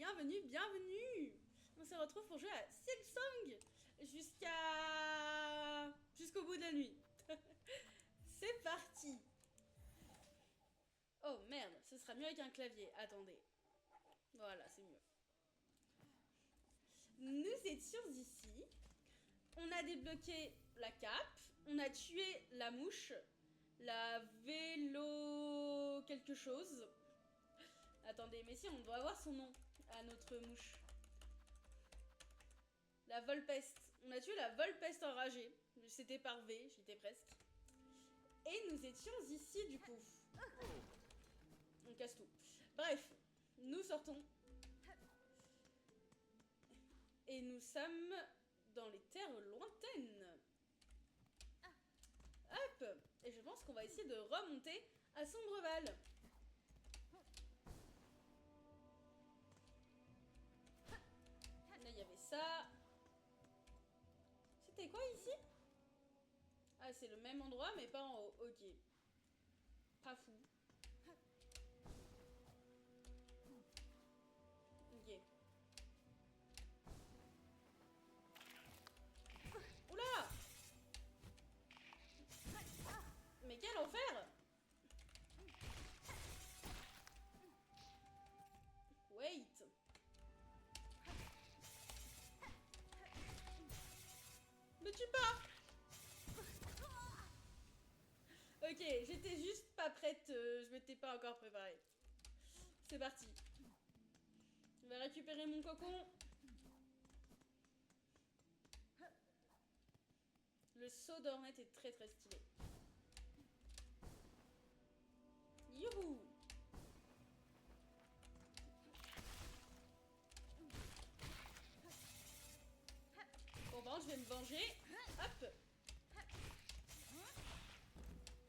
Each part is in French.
bienvenue, bienvenue. On se retrouve pour jouer à Silksong jusqu'au bout de la nuit. C'est parti. Oh merde, ce sera mieux avec un clavier. Attendez. Voilà, c'est mieux. Nous étions ici. On a débloqué la cape. On a tué la mouche. La vélo... quelque chose. Attendez, mais si, on doit avoir son nom à notre mouche. La Volpeste. On a tué la Volpeste enragée. C'était par V, j'étais presque. Et nous étions ici, du coup. On casse tout. Bref, nous sortons. Et nous sommes dans les terres lointaines. Hop! Et je pense qu'on va essayer de remonter à Sombreval. Là, il y avait ça. C'était quoi ici? Ah, c'est le même endroit, mais pas en haut. Ok. Pas fou. Ok. Oula! Mais quel enfer! Wait! Me tue pas! Ok, j'étais juste pas prête, je m'étais pas encore préparée. C'est parti. Je vais récupérer mon cocon. Le saut d'Ornette est très très stylé. Youhou! Bon ben, je vais me venger. Hop!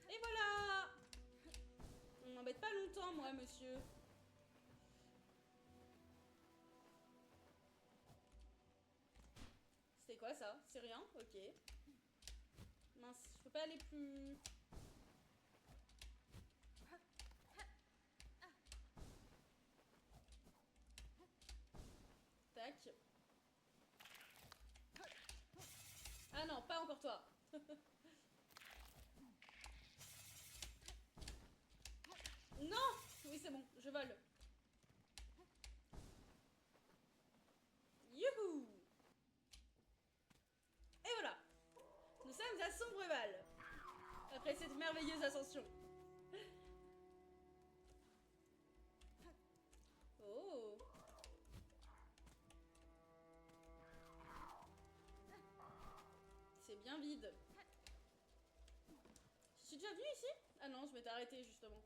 Et voilà! On m'embête pas longtemps, moi, monsieur. C'était quoi, ça? C'est rien? Ok. Mince, je peux pas aller plus... Tac. Ah non, pas encore toi. Non! Oui, c'est bon, je vole. Youhou! Et voilà! Nous sommes à Sombreval. Après cette merveilleuse ascension. Oh! C'est bien vide. Je suis déjà venue ici? Ah non, je m'étais arrêtée justement.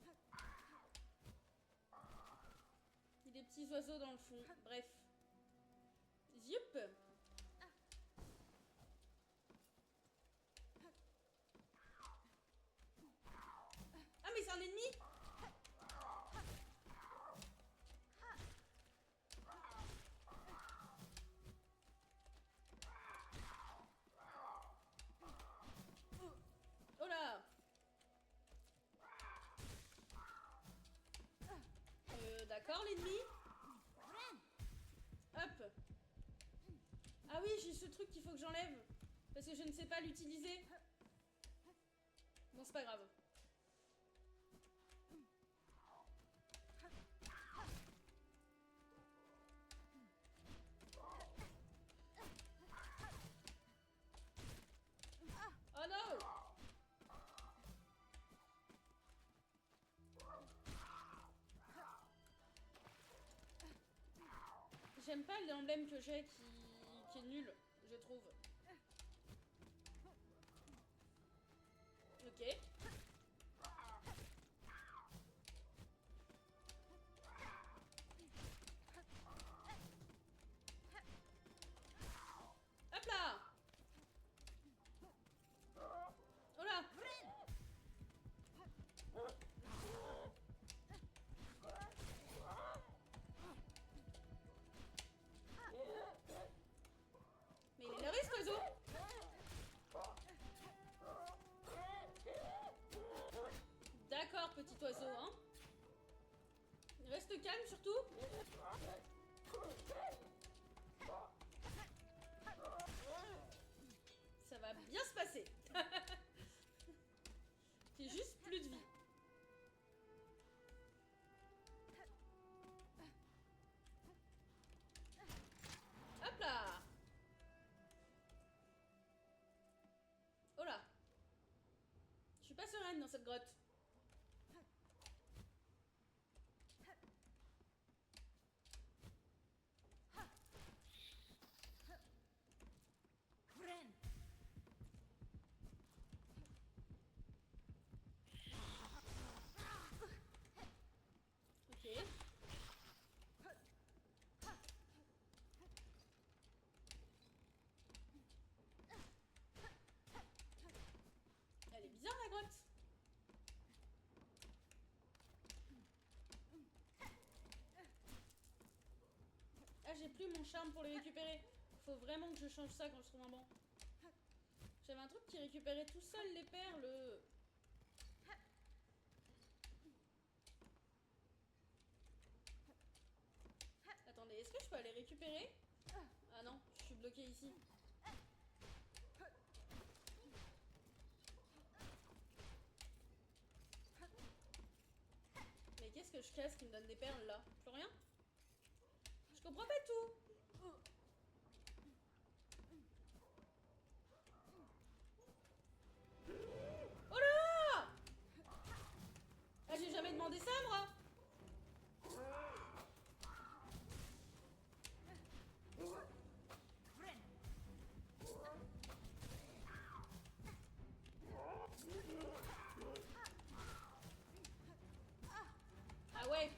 Il y a des petits oiseaux dans le fond. Bref. Zip! Ah mais c'est un ennemi! Oh là! D'accord l'ennemi? Hop! Ah oui, j'ai ce truc qu'il faut que j'enlève. Parce que je ne sais pas l'utiliser. Bon, c'est pas grave. Oh non! J'aime pas l'emblème que j'ai qui est nul, je trouve. Ok. Hop là! Oh là! Mais il est énervé cet oiseau! D'accord, petit oiseau, hein. Reste calme surtout. Ça va bien se passer. J'ai juste plus de vie. Hop là. Oh là. Je suis pas sereine dans cette grotte. Ok. Elle est bizarre la grotte. Ah, j'ai plus mon charme pour les récupérer. Faut vraiment que je change ça quand je trouve un banc. J'avais un truc qui récupérait tout seul les perles. Attendez, est-ce que je peux aller récupérer? Ah non, je suis bloquée ici. Mais qu'est-ce que je casse qui me donne des perles là? Plus rien? Je comprends pas tout. Oh là! Ah, j'ai jamais demandé ça moi. Ah ouais.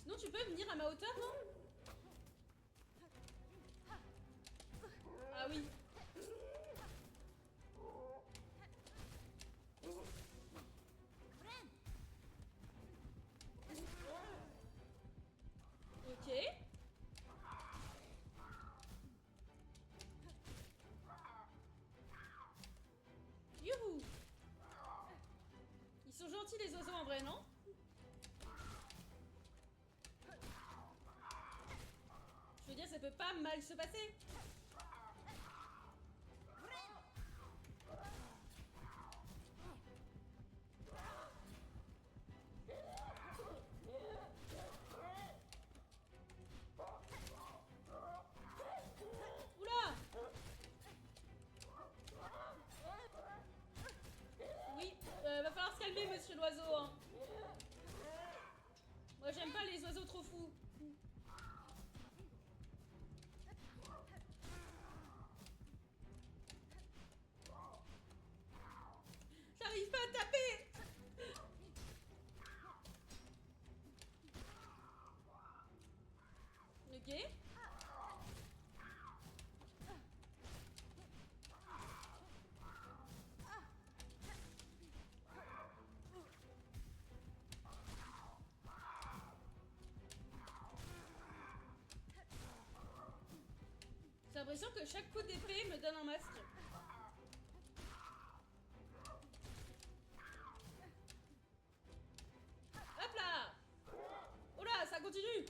Sinon tu peux venir à ma hauteur, non? Ah oui. Ok. Youhou. Ils sont gentils les oiseaux en vrai, non? Je veux dire, ça peut pas mal se passer. Oula. Oui, va falloir se calmer, monsieur l'oiseau. Hein. Moi, j'aime pas les oiseaux trop fous. J'arrive pas à taper. Ok. J'ai l'impression que chaque coup d'épée me donne un masque. Hop là. Oh là, ça continue.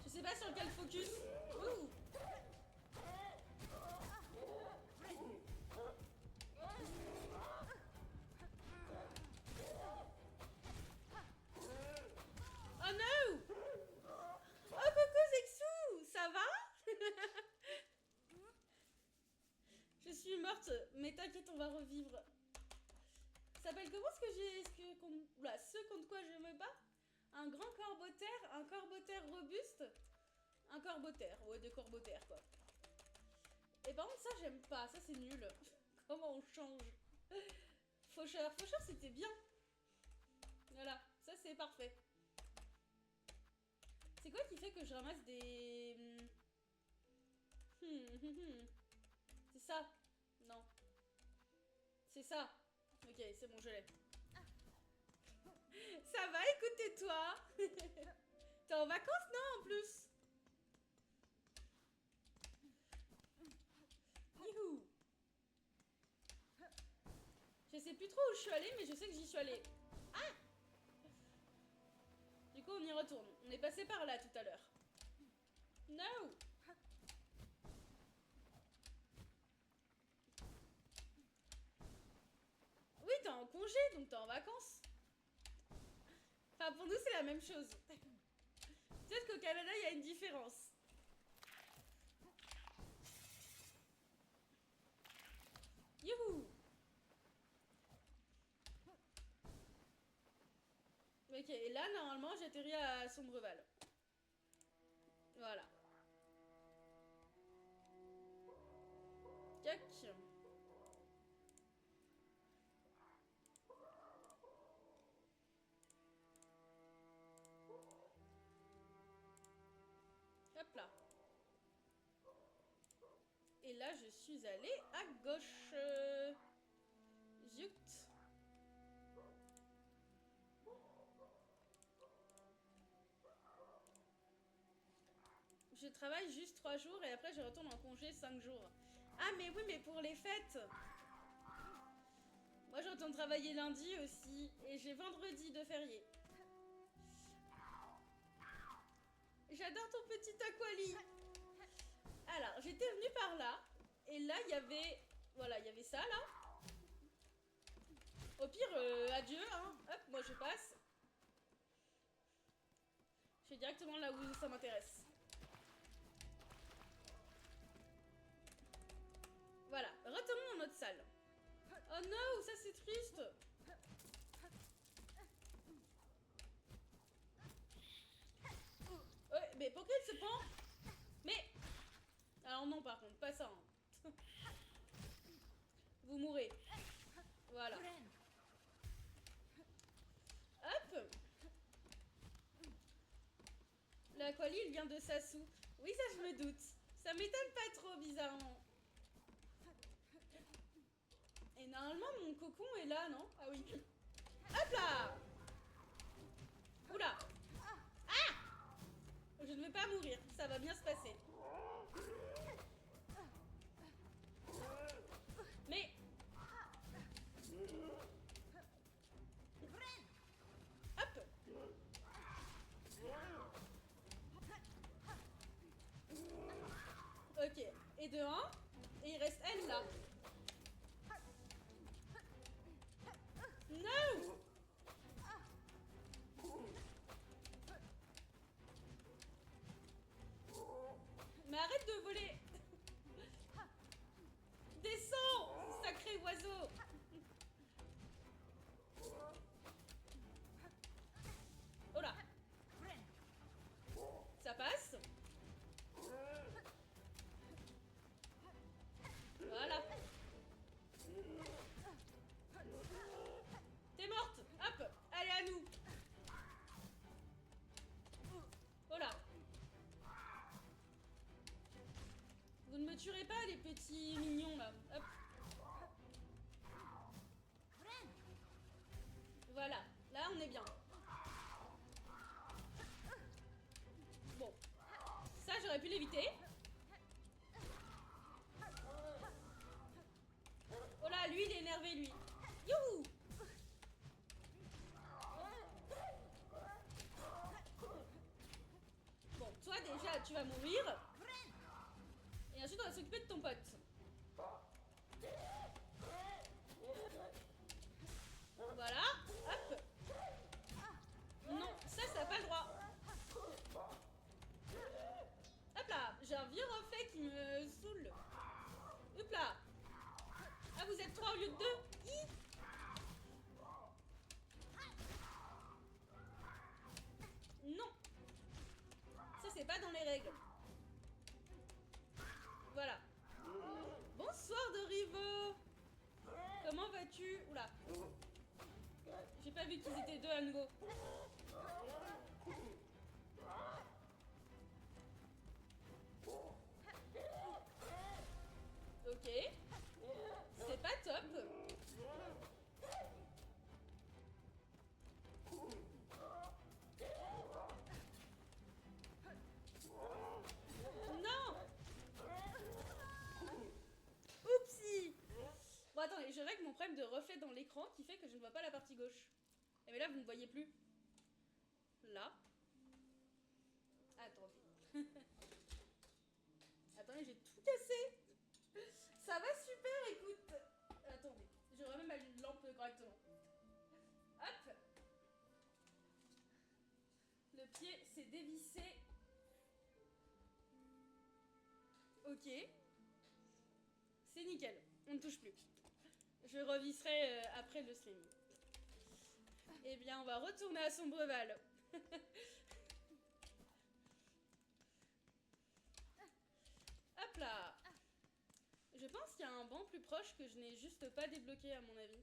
Je sais pas sur lequel focus. Ouh. Oh no. Oh coucou Zexou. Ça va? Je suis morte, mais t'inquiète, on va revivre. Ça s'appelle comment ce que j'ai... Oula, ce contre quoi je me bats? Un grand corbeau-terre, un corbeau-terre robuste, un corbeau-terre, ouais, des corbeaux-terres quoi. Et par contre ça j'aime pas, ça c'est nul. Comment on change? Faucheur, faucheur c'était bien. Voilà, ça c'est parfait. C'est quoi qui fait que je ramasse des... C'est ça? Non. C'est ça. Ok, c'est bon, je l'ai. Ça va, écoutez toi. T'es en vacances, non, en plus? trop où je suis allée, mais je sais que j'y suis allée. Ah! Du coup, on y retourne. On est passé par là tout à l'heure. No! Oui, t'es en congé, donc t'es en vacances. Enfin, pour nous, c'est la même chose. Peut-être qu'au Canada, il y a une différence. Youhou! Ok, et là, normalement, j'atterris à Sombreval. Voilà. Cac. Hop là. Et là, je suis allée à gauche. Zut. Je travaille juste 3 jours et après je retourne en congé 5 jours. Ah mais oui, mais pour les fêtes. Moi je retourne travailler lundi aussi et j'ai vendredi de férié. J'adore ton petit aquali. Alors, j'étais venue par là et là il y avait... Voilà, il y avait ça là. Au pire, adieu, hein. Hop, moi je passe. Je vais directement là où ça m'intéresse. Voilà, retournons dans notre salle. Oh non, ça c'est triste. Ouais, mais pourquoi il se pend? Mais... Alors non, par contre, pas ça. Hein. Vous mourrez. Voilà. Hop. L'aquali, il vient de Sasu. Oui, ça je me doute. Ça m'étonne pas trop, bizarrement. Et normalement, mon cocon est là, non? Ah oui. Hop là! Oula! Ah! Je ne vais pas mourir, ça va bien se passer. Mais... Hop! Ok, et de 1, et il reste elle là. No! Mais arrête de voler! Descends, sacré oiseau! Oh là! Ça passe? Voilà. T'es morte! Hop! Allez, à nous! Oh là! Vous ne me tuerez pas, les petits mignons là. Hop! Voilà, là on est bien. Bon, ça j'aurais pu l'éviter. Oh là, lui il est énervé lui. Youhou! Bon, toi déjà tu vas mourir. Et ensuite on va s'occuper de ton pote. Voilà, hop. Non, ça n'a pas le droit. Hop là, j'ai un vieux reflet qui me saoule. Hop là. Ah, vous êtes 3 au lieu de 2. Non. Ça, c'est pas dans les règles. Voilà. Bonsoir Dorivo. Comment vas-tu? Oula. J'ai pas vu qu'ils étaient 2 à nouveau. Ok. C'est pas top. Non. Oupsie. Bon, attendez, je règle mon problème de reflet dans l'écran qui fait mais là, vous ne voyez plus. Là. Attendez. Attendez, j'ai tout cassé. Ça va super, écoute. Attendez, je remets ma lampe correctement. Hop. Le pied s'est dévissé. Ok. C'est nickel. On ne touche plus. Je revisserai après le stream. Eh bien, on va retourner à Sombreval. Hop là. Je pense qu'il y a un banc plus proche que je n'ai juste pas débloqué à mon avis.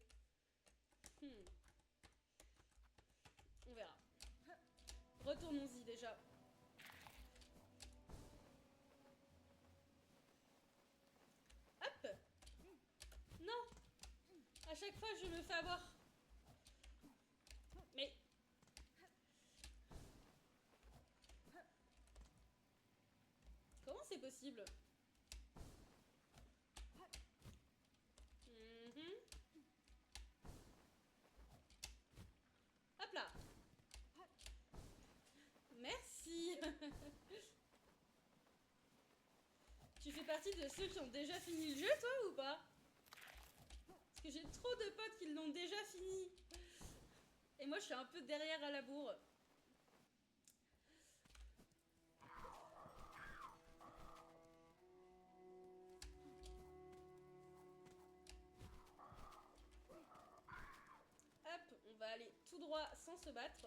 On verra. Retournons-y déjà. Hop. Non. À chaque fois, je me fais avoir. Mais... comment c'est possible? Hop là. Merci. Tu fais partie de ceux qui ont déjà fini le jeu, toi, ou pas? Parce que j'ai trop de potes qui l'ont déjà fini. Et moi, je suis un peu derrière à la bourre. Hop, on va aller tout droit sans se battre.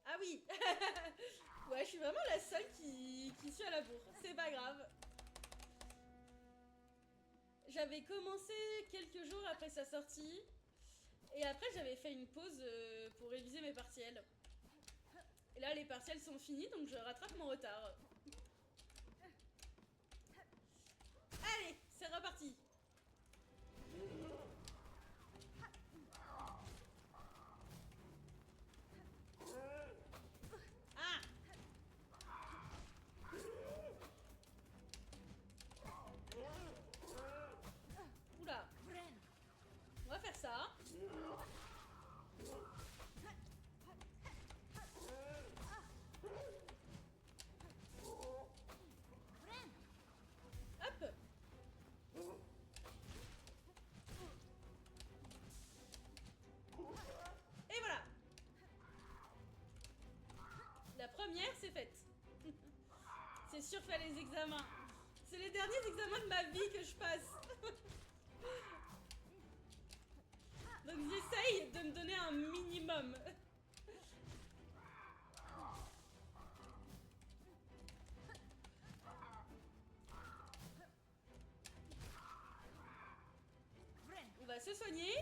Ah oui. Ouais, je suis vraiment la seule qui suis à la bourre. C'est pas grave. J'avais commencé quelques jours après sa sortie. Et après, j'avais fait une pause pour réviser mes partiels. Et là, les partiels sont finis, donc je rattrape mon retard. Allez, c'est reparti. Ah. Oula. On va faire ça. Hop. Et voilà. La première, c'est faite. C'est sûr, faire les examens. C'est les derniers examens de ma vie que je passe. Donc j'essaye de me donner un minimum. On va se soigner.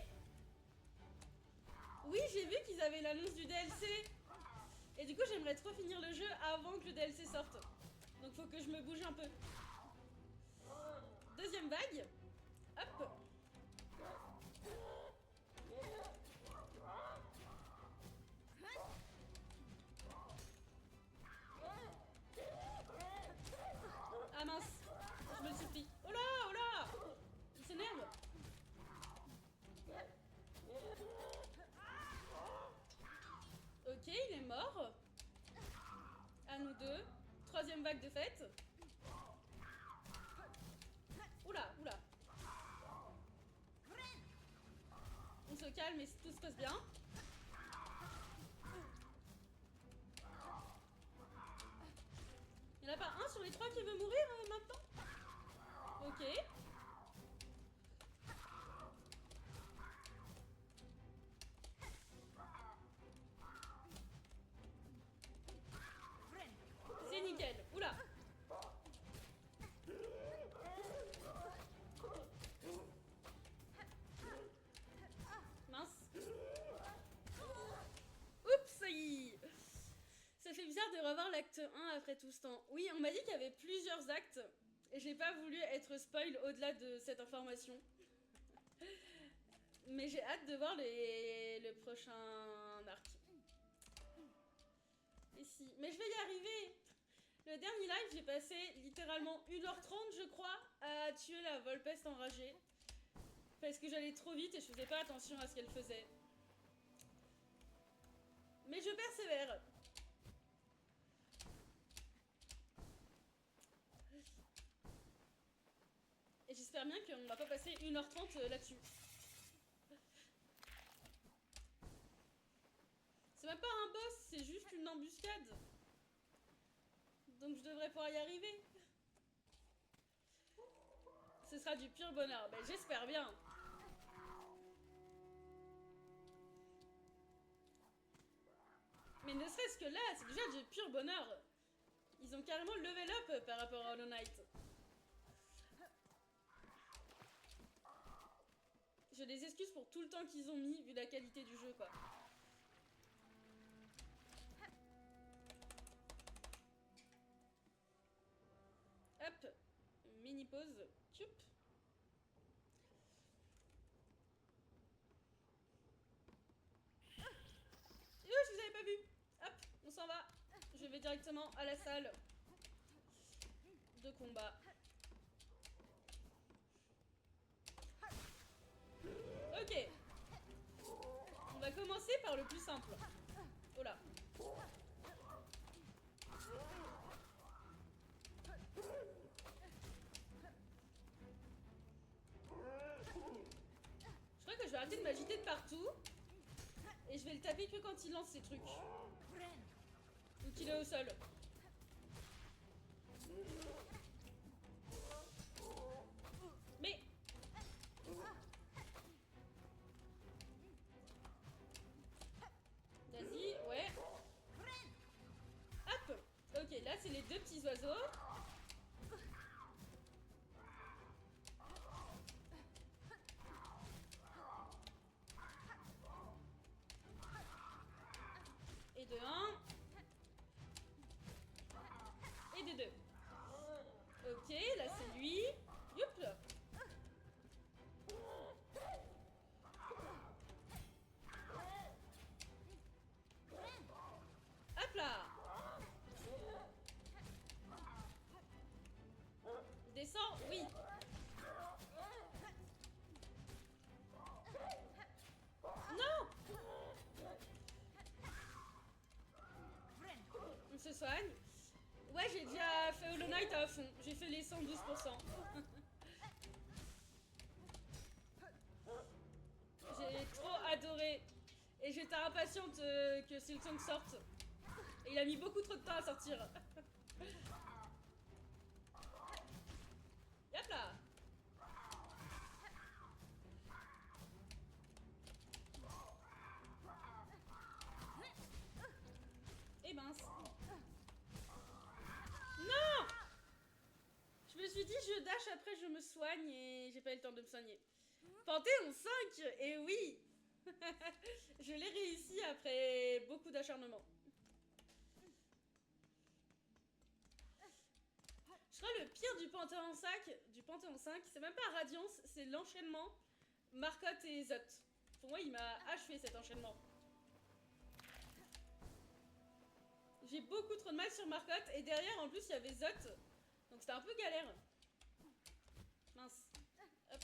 Oui, j'ai vu qu'ils avaient l'annonce du DLC. Et du coup, j'aimerais trop finir le jeu avant que le DLC sorte. Donc faut que je me bouge un peu. Deuxième vague. Hop. Ah mince, je me le suis pris. Oh là, oh là. Il s'énerve. Ok, il est mort. À nous deux. Troisième vague de fête. Oula, oula. On se calme et tout se passe bien. Il n'y en a pas un sur les trois qui veut mourir maintenant? Ok. C'est nickel. Oula. Mince. Oups, ça fait bizarre de revoir l'acte 1 après tout ce temps. Oui, on m'a dit qu'il y avait plusieurs actes. Et j'ai pas voulu être spoil au-delà de cette information. Mais j'ai hâte de voir le prochain arc. Ici. Mais je vais y arriver. Le dernier live, j'ai passé littéralement 1h30, je crois, à tuer la Volpeste enragée. Parce que j'allais trop vite et je faisais pas attention à ce qu'elle faisait. Mais je persévère. Et j'espère bien qu'on va pas passer 1h30 là-dessus. C'est même pas un boss, c'est juste une embuscade. Donc je devrais pouvoir y arriver. Ce sera du pur bonheur. Ben, j'espère bien. Mais ne serait-ce que là, c'est déjà du pur bonheur. Ils ont carrément level up par rapport à Hollow Knight. Je les excuse pour tout le temps qu'ils ont mis, vu la qualité du jeu, quoi. Hop, mini pause, tchoup. Je vous avais pas vu. Hop, on s'en va. Je vais directement à la salle de combat. Ok. On va commencer par le plus simple. Oh là. Je crois que je vais arrêter de m'agiter de partout. Et je vais le taper que quand il lance ses trucs. Ou qu'il est au sol. Mais... Vas-y, ouais. Hop. Ok, là c'est les deux petits oiseaux. Et de 1. Et de 2. Ok, là c'est lui. Youp. Hop là. Descends, oui. Non. On se soigne. Ouais, j'ai déjà fait Hollow Knight à fond. J'ai fait les 112%. J'ai trop adoré. Et j'étais impatiente que Silksong sorte. Et il a mis beaucoup trop de temps à sortir. Yop là. Et mince. Non. Je me suis dit je dash après je me soigne et j'ai pas eu le temps de me soigner. Panthéon 5. Et oui. Je l'ai réussi après beaucoup d'acharnement. Je crois le pire du Panthéon 5, c'est même pas Radiance, c'est l'enchaînement Marcotte et Zot. Pour moi, il m'a achevé cet enchaînement. J'ai beaucoup trop de mal sur Marcotte et derrière, en plus, il y avait Zot. Donc c'était un peu galère. Mince. Hop.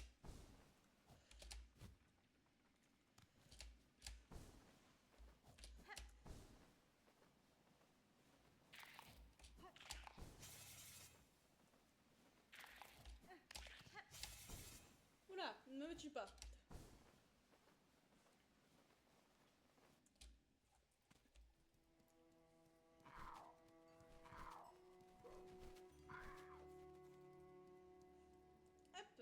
Oula, ne me tue pas. Hop.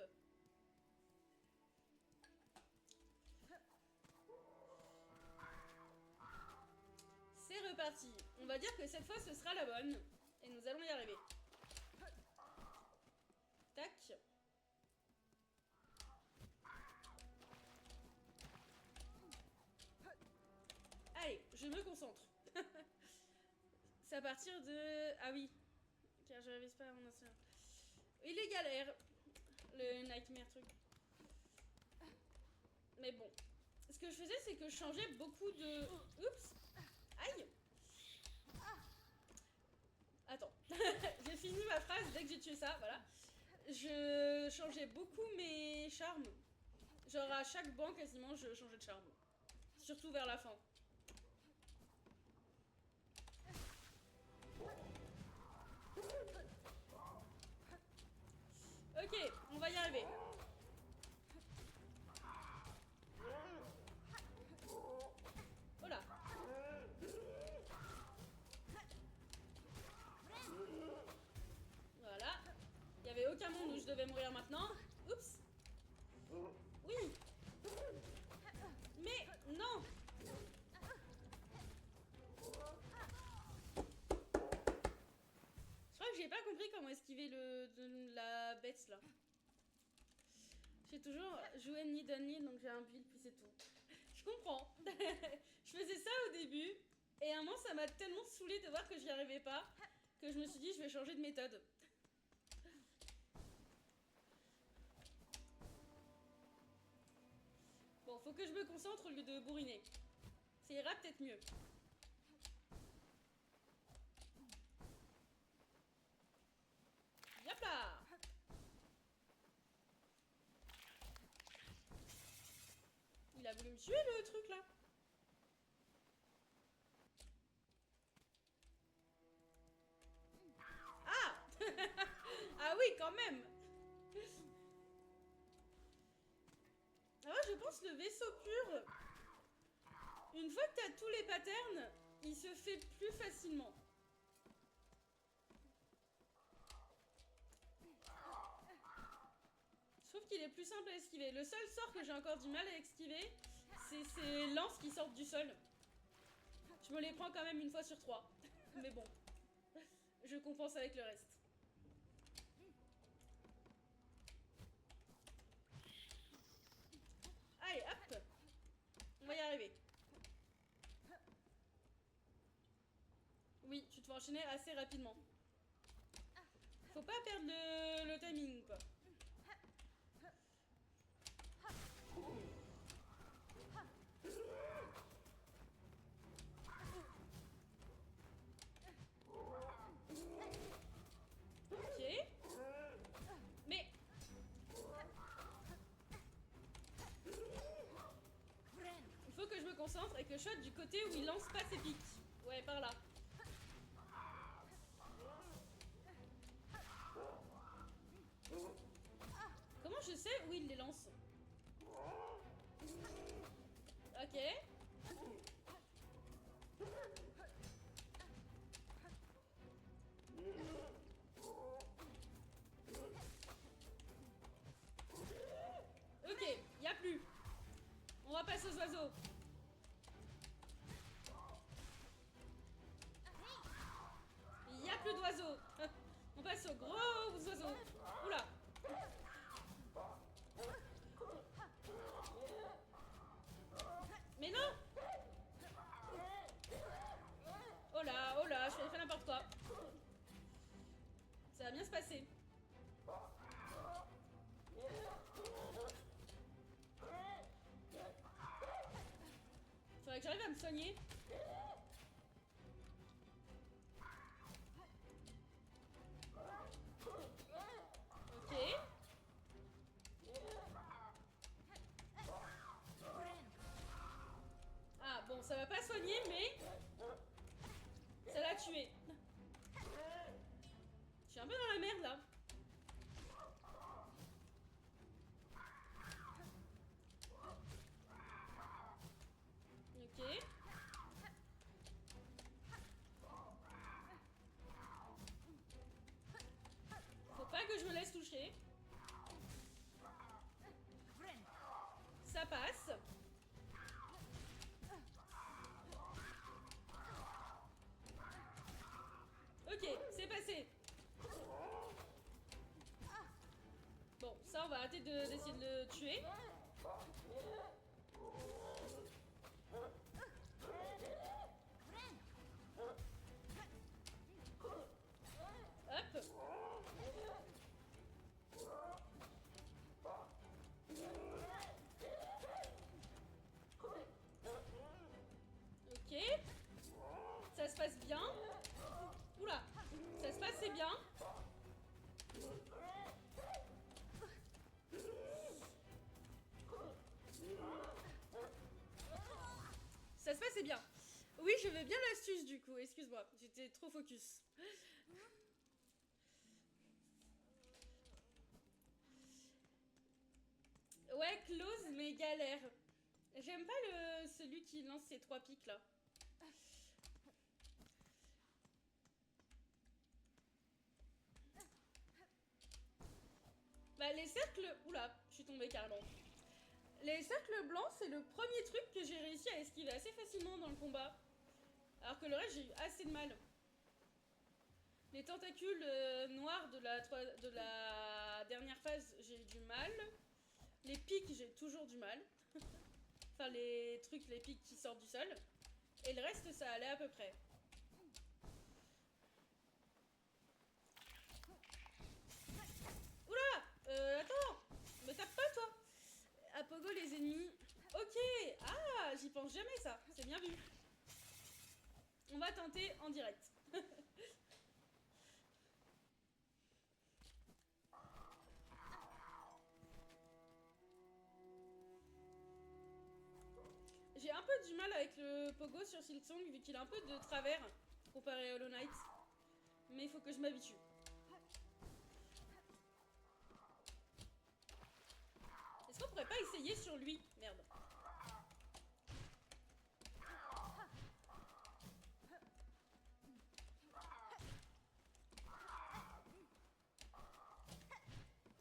C'est reparti. On va dire que cette fois, ce sera la bonne. Et nous allons y arriver. Tac. Allez, je me concentre. C'est à partir de... Ah oui. Car je révise pas mon ancien. Il est galère. Le nightmare truc. Mais bon. Ce que je faisais, c'est que je changeais beaucoup de... Oups. Aïe. Attends. fini ma phrase dès que j'ai tué ça, voilà. Je changeais beaucoup mes charmes. Genre à chaque banc quasiment je changeais de charme. Surtout vers la fin. Ok, on va y arriver. Oh là. Voilà. Il n'y avait aucun monde où je devais mourir maintenant. Oups. Oui. Mais non. Je crois que j'ai pas compris comment esquiver la bête là. J'ai toujours joué Need Only, donc j'ai un build puis c'est tout. Je comprends. Je faisais ça au début et à un moment ça m'a tellement saoulé de voir que j'y arrivais pas que je me suis dit je vais changer de méthode. Bon, faut que je me concentre au lieu de bourriner. Ça ira peut-être mieux. Yop là. Il a voulu me tuer le truc là. Ah. Ah oui quand même. Ah ouais, je pense le vaisseau pur, une fois que t'as tous les patterns, il se fait plus facilement. Je trouve qu'il est plus simple à esquiver. Le seul sort que j'ai encore du mal à esquiver, c'est ces lances qui sortent du sol. Je me les prends quand même une fois sur 3. Mais bon, je compense avec le reste. Allez, hop. On va y arriver. Oui, tu te fais enchaîner assez rapidement. Faut pas perdre le timing, quoi. Ok. Mais... il faut que je me concentre et que je shot du côté où il lance pas ses pics. Ouais, par là. Comment je sais où il les lance? Ok. Ok, y a plus. On va passer aux oiseaux. Il y a plus d'oiseaux. On passe aux gros oiseaux. Oula. Mais non. Oh là, je fais n'importe quoi. Ça va bien se passer. Faudrait que j'arrive à me soigner. Ok. Ah bon, ça va pas soigner, mais ça l'a tué. Je suis un peu dans la merde là. Ok. Faut pas que je me laisse toucher. Ça passe. Ok, c'est passé. Bon, ça on va arrêter d'essayer de le tuer. Hop. Ok. Ça se passe bien. Oula. Ça se passe, c'est bien. c'est bien. Oui, je veux bien l'astuce du coup, excuse-moi, j'étais trop focus. Ouais, close mais galère. J'aime pas celui qui lance ses 3 pics là. Bah les cercles... Oula, je suis tombée carrément. Les cercles blancs, c'est le premier truc que j'ai réussi à esquiver assez facilement dans le combat. Alors que le reste, j'ai eu assez de mal. Les tentacules noirs de la dernière phase, j'ai eu du mal. Les pics, j'ai toujours du mal. Enfin, les pics qui sortent du sol. Et le reste, ça allait à peu près. Oula, attends, me tape pas toi. À Pogo, les ennemis. Ok, ah, j'y pense jamais ça. C'est bien vu. On va tenter en direct. J'ai un peu du mal avec le Pogo sur Silksong vu qu'il a un peu de travers comparé à Hollow Knight. Mais il faut que je m'habitue. Est-ce qu'on pourrait pas essayer sur lui? Merde.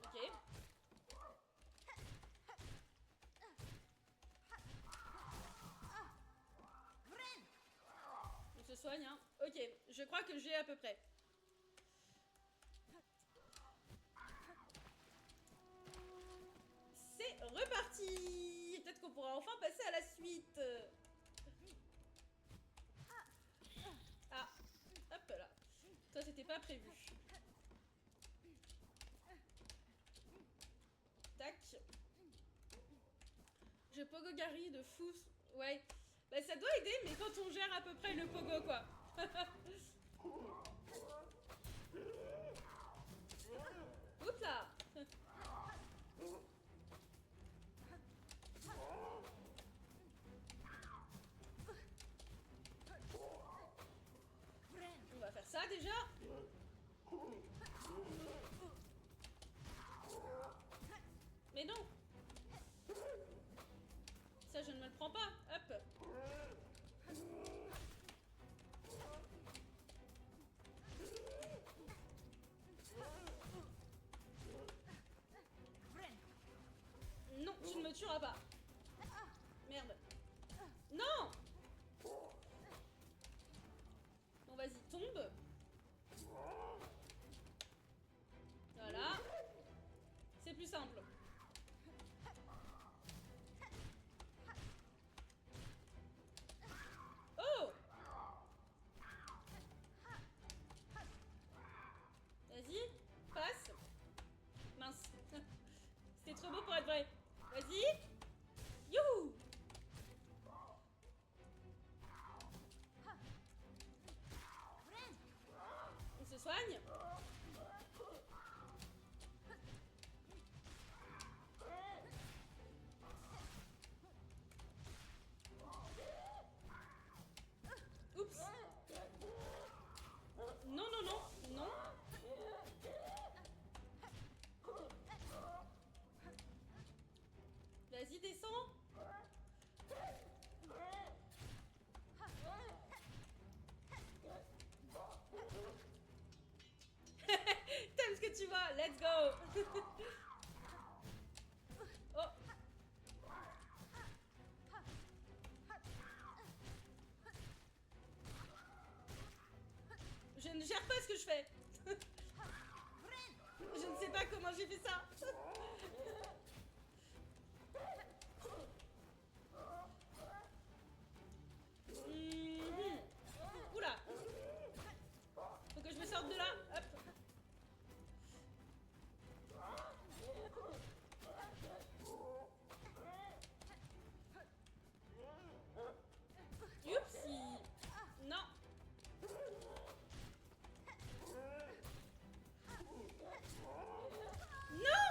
Ok. On se soigne, hein. Ok, je crois que j'ai à peu près. C'est reparti. Peut-être qu'on pourra enfin passer à la suite. Ah, hop là. Toi, c'était pas prévu. Tac. Je pogo Gary de fou. Ouais. Bah, ça doit aider, mais quand on gère à peu près le pogo, quoi. Oups là. On va faire ça déjà. Mais non. Ça, je ne me le prends pas. Hop. Non, tu ne me tueras pas. Merde. Non. Bon, vas-y, tombe. Voilà. C'est plus simple. Oh. Vas-y, passe. Mince. C'était trop beau pour être vrai. Vas-y. Youhou. On se soigne. Oups. Non, non, non, non. Vas-y, descends. T'aimes ce que tu vois. Let's go. Oh. Je ne gère pas ce que je fais. Je ne sais pas comment j'ai fait ça. Oula. Faut que je me sorte de là. Hop. Oupsie. Non. Non.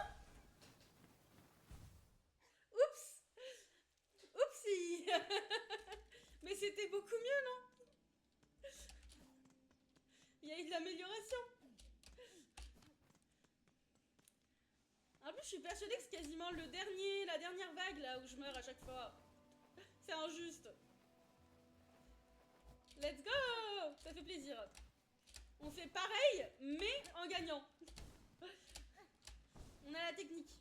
je suis persuadée que c'est quasiment la dernière vague là où je meurs à chaque fois. C'est injuste. Let's go! Ça fait plaisir. On fait pareil, mais en gagnant. On a la technique.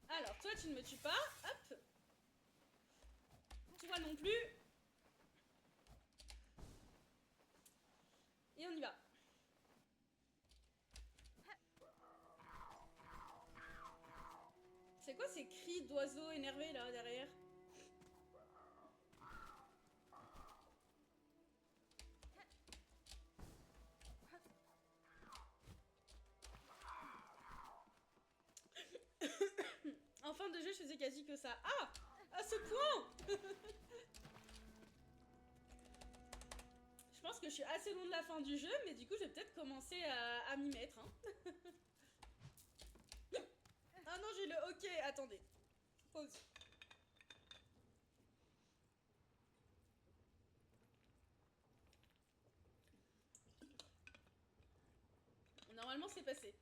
Alors, toi, tu ne me tues pas. Hop. Toi non plus. Et on y va. C'est quoi ces cris d'oiseaux énervés là derrière? En fin de jeu, je faisais quasi que ça. Ah! À ce point! Je pense que je suis assez loin de la fin du jeu, mais du coup, je vais peut-être commencer à m'y mettre. Hein. Ah non, j'ai le... Ok, attendez. Pause. Normalement, c'est passé.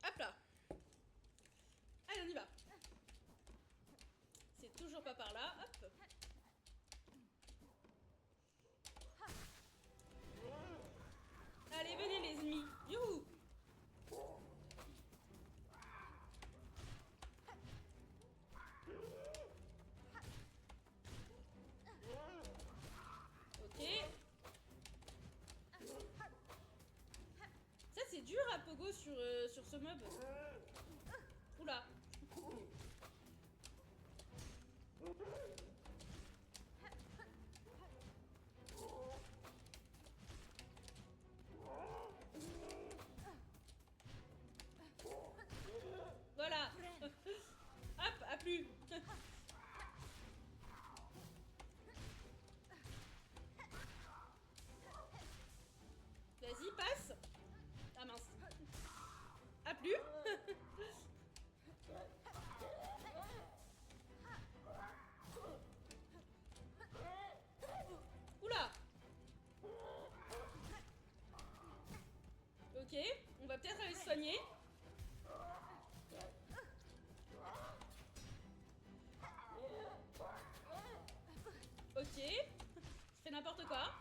Hop là. Allez, on y va. C'est toujours pas par là. Hop. Allez, venez les ennemis. Youhou. Ok. Ça, c'est dur à pogo sur ce mob. Oula. Voilà. Hop, à plus. Vas-y, passe. Ah mince. À plus. Oula. Ok, on va peut-être aller se soigner. Ok. Je fais n'importe quoi.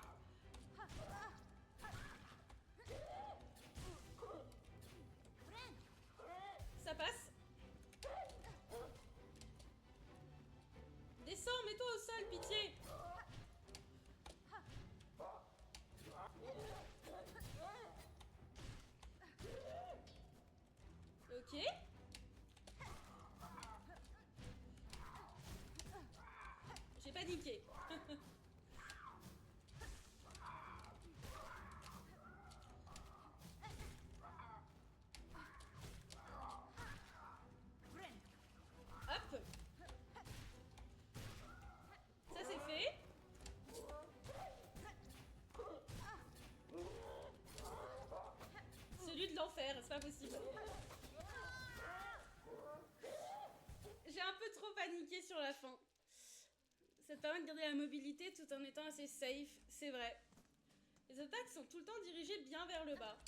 Ça passe. Descends, mets-toi au sol, pitié. Ok. J'ai paniqué. Hop. Ça c'est fait. Celui de l'enfer, c'est pas possible. J'ai un peu trop paniqué sur la fin. Ça te permet de garder la mobilité tout en étant assez safe, c'est vrai. Les attaques sont tout le temps dirigées bien vers le bas.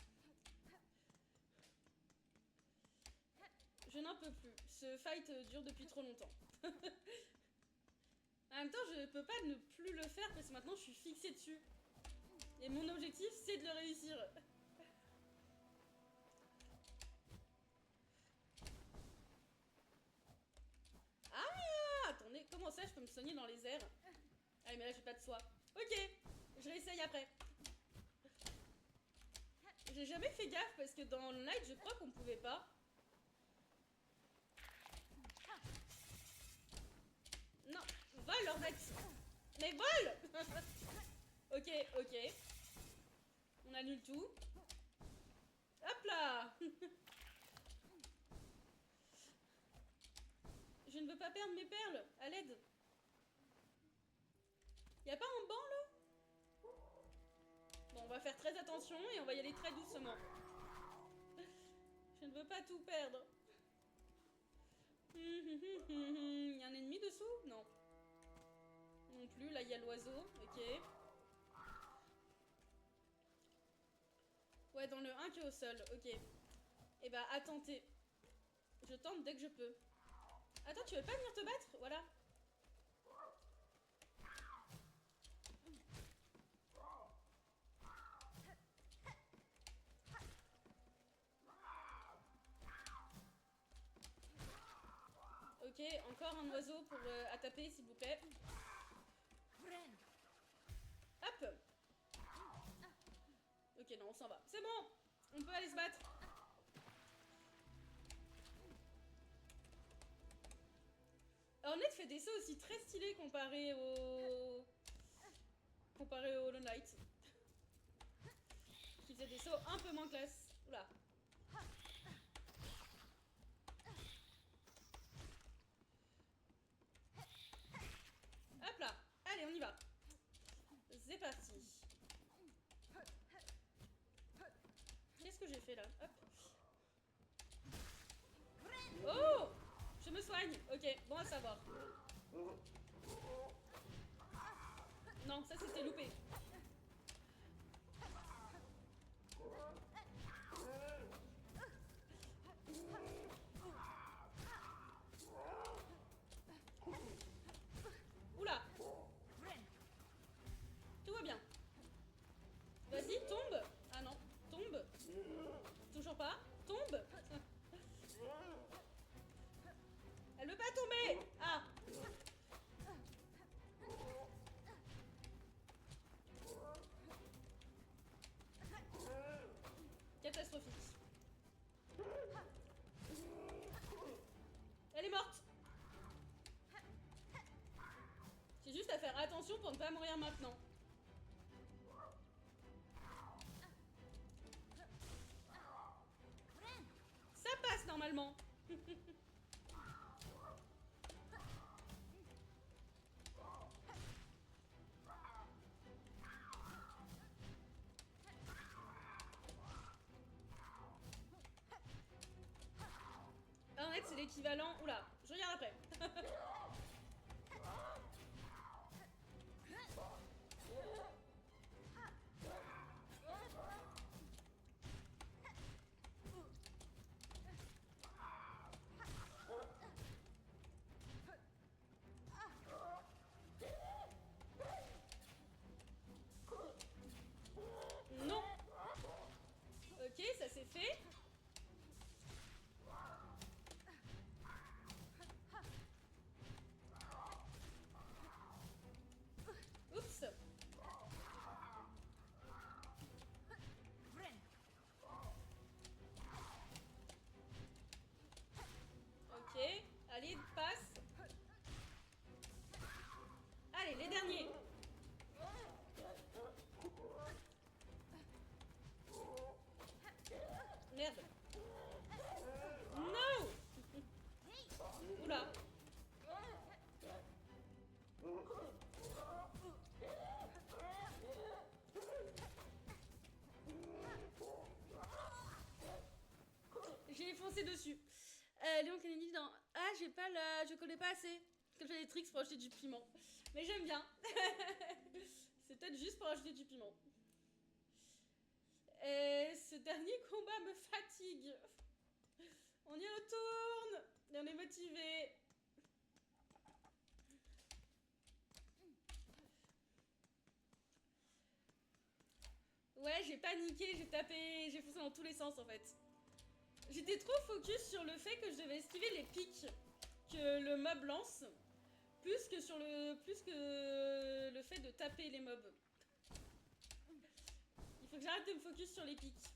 Je n'en peux plus. Ce fight dure depuis trop longtemps. En même temps, je peux pas ne plus le faire parce que maintenant je suis fixée dessus. Et mon objectif, c'est de le réussir. Ah, attendez, comment ça je peux me soigner dans les airs? Ah mais là j'ai pas de soie. Ok, je réessaye après. J'ai jamais fait gaffe parce que dans le night je crois qu'on pouvait pas. Non, vole Orbex. Mais vole. Ok, ok. On annule tout. Hop là. Je ne veux pas perdre mes perles. À l'aide. Y'a pas un banc là? Bon, on va faire très attention et on va y aller très doucement. Je ne veux pas tout perdre. Il y a un ennemi dessous? Non. Non plus, là il y a l'oiseau. Ok. Ouais, dans le 1 qui est au sol, ok. Et bah, à tenter. Je tente dès que je peux. Attends, tu veux pas venir te battre? Voilà. Ok, encore un oiseau pour à taper, s'il vous plaît. Hop. Ok, non, on s'en va. C'est bon. On peut aller se battre. Hornet fait des sauts aussi très stylés comparé au... Comparé au Hollow Knight. Qui faisait des sauts un peu moins classe. Oula. Hop là. Allez, on y va. C'est parti. Qu'est-ce que j'ai fait là? Hop. Oh! Je me soigne. Ok, bon à savoir. Non, ça c'était loupé. Oula. Tout va bien. Vas-y, tombe. Ah non, tombe. Toujours pas. Tombe. Elle veut pas tomber. Ah. Catastrophique. Elle est morte. J'ai juste à faire attention pour ne pas mourir maintenant. Ça passe normalement. En fait, c'est l'équivalent... Oula, je regarde après. Non. Ok, ça c'est fait. Oups. Ok, allez, passe. Allez, les derniers. Merde. Non. Oula. J'ai foncé dessus. Léon Kennedy dans... Ah, j'ai pas la... Je connais pas assez. Comme j'ai des tricks pour acheter du piment. Mais j'aime bien. C'est peut-être juste pour acheter du piment. Et ce dernier combat me fatigue. On y retourne. Et on est motivé. Ouais, j'ai paniqué, j'ai tapé, j'ai foncé dans tous les sens en fait. J'étais trop focus sur le fait que je devais esquiver les pics que le mob lance, plus que le fait de taper les mobs. Il faut que j'arrête de me focus sur les pics.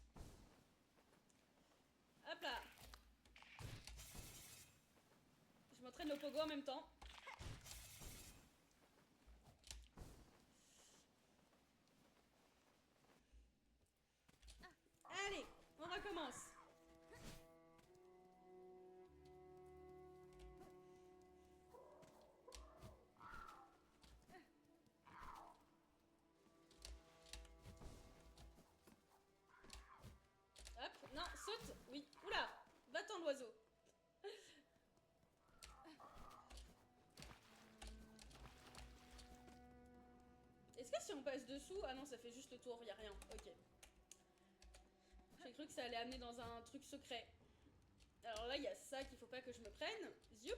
Hop là. Je m'entraîne au pogo en même temps. Allez, on recommence. Hop, non, saute. Oui, oula, va-t'en l'oiseau. Est-ce que si on passe dessous... Ah non, ça fait juste le tour, y a rien. Ok. cru que ça allait amener dans un truc secret. Alors là, il y a ça qu'il faut pas que je me prenne. Zioup.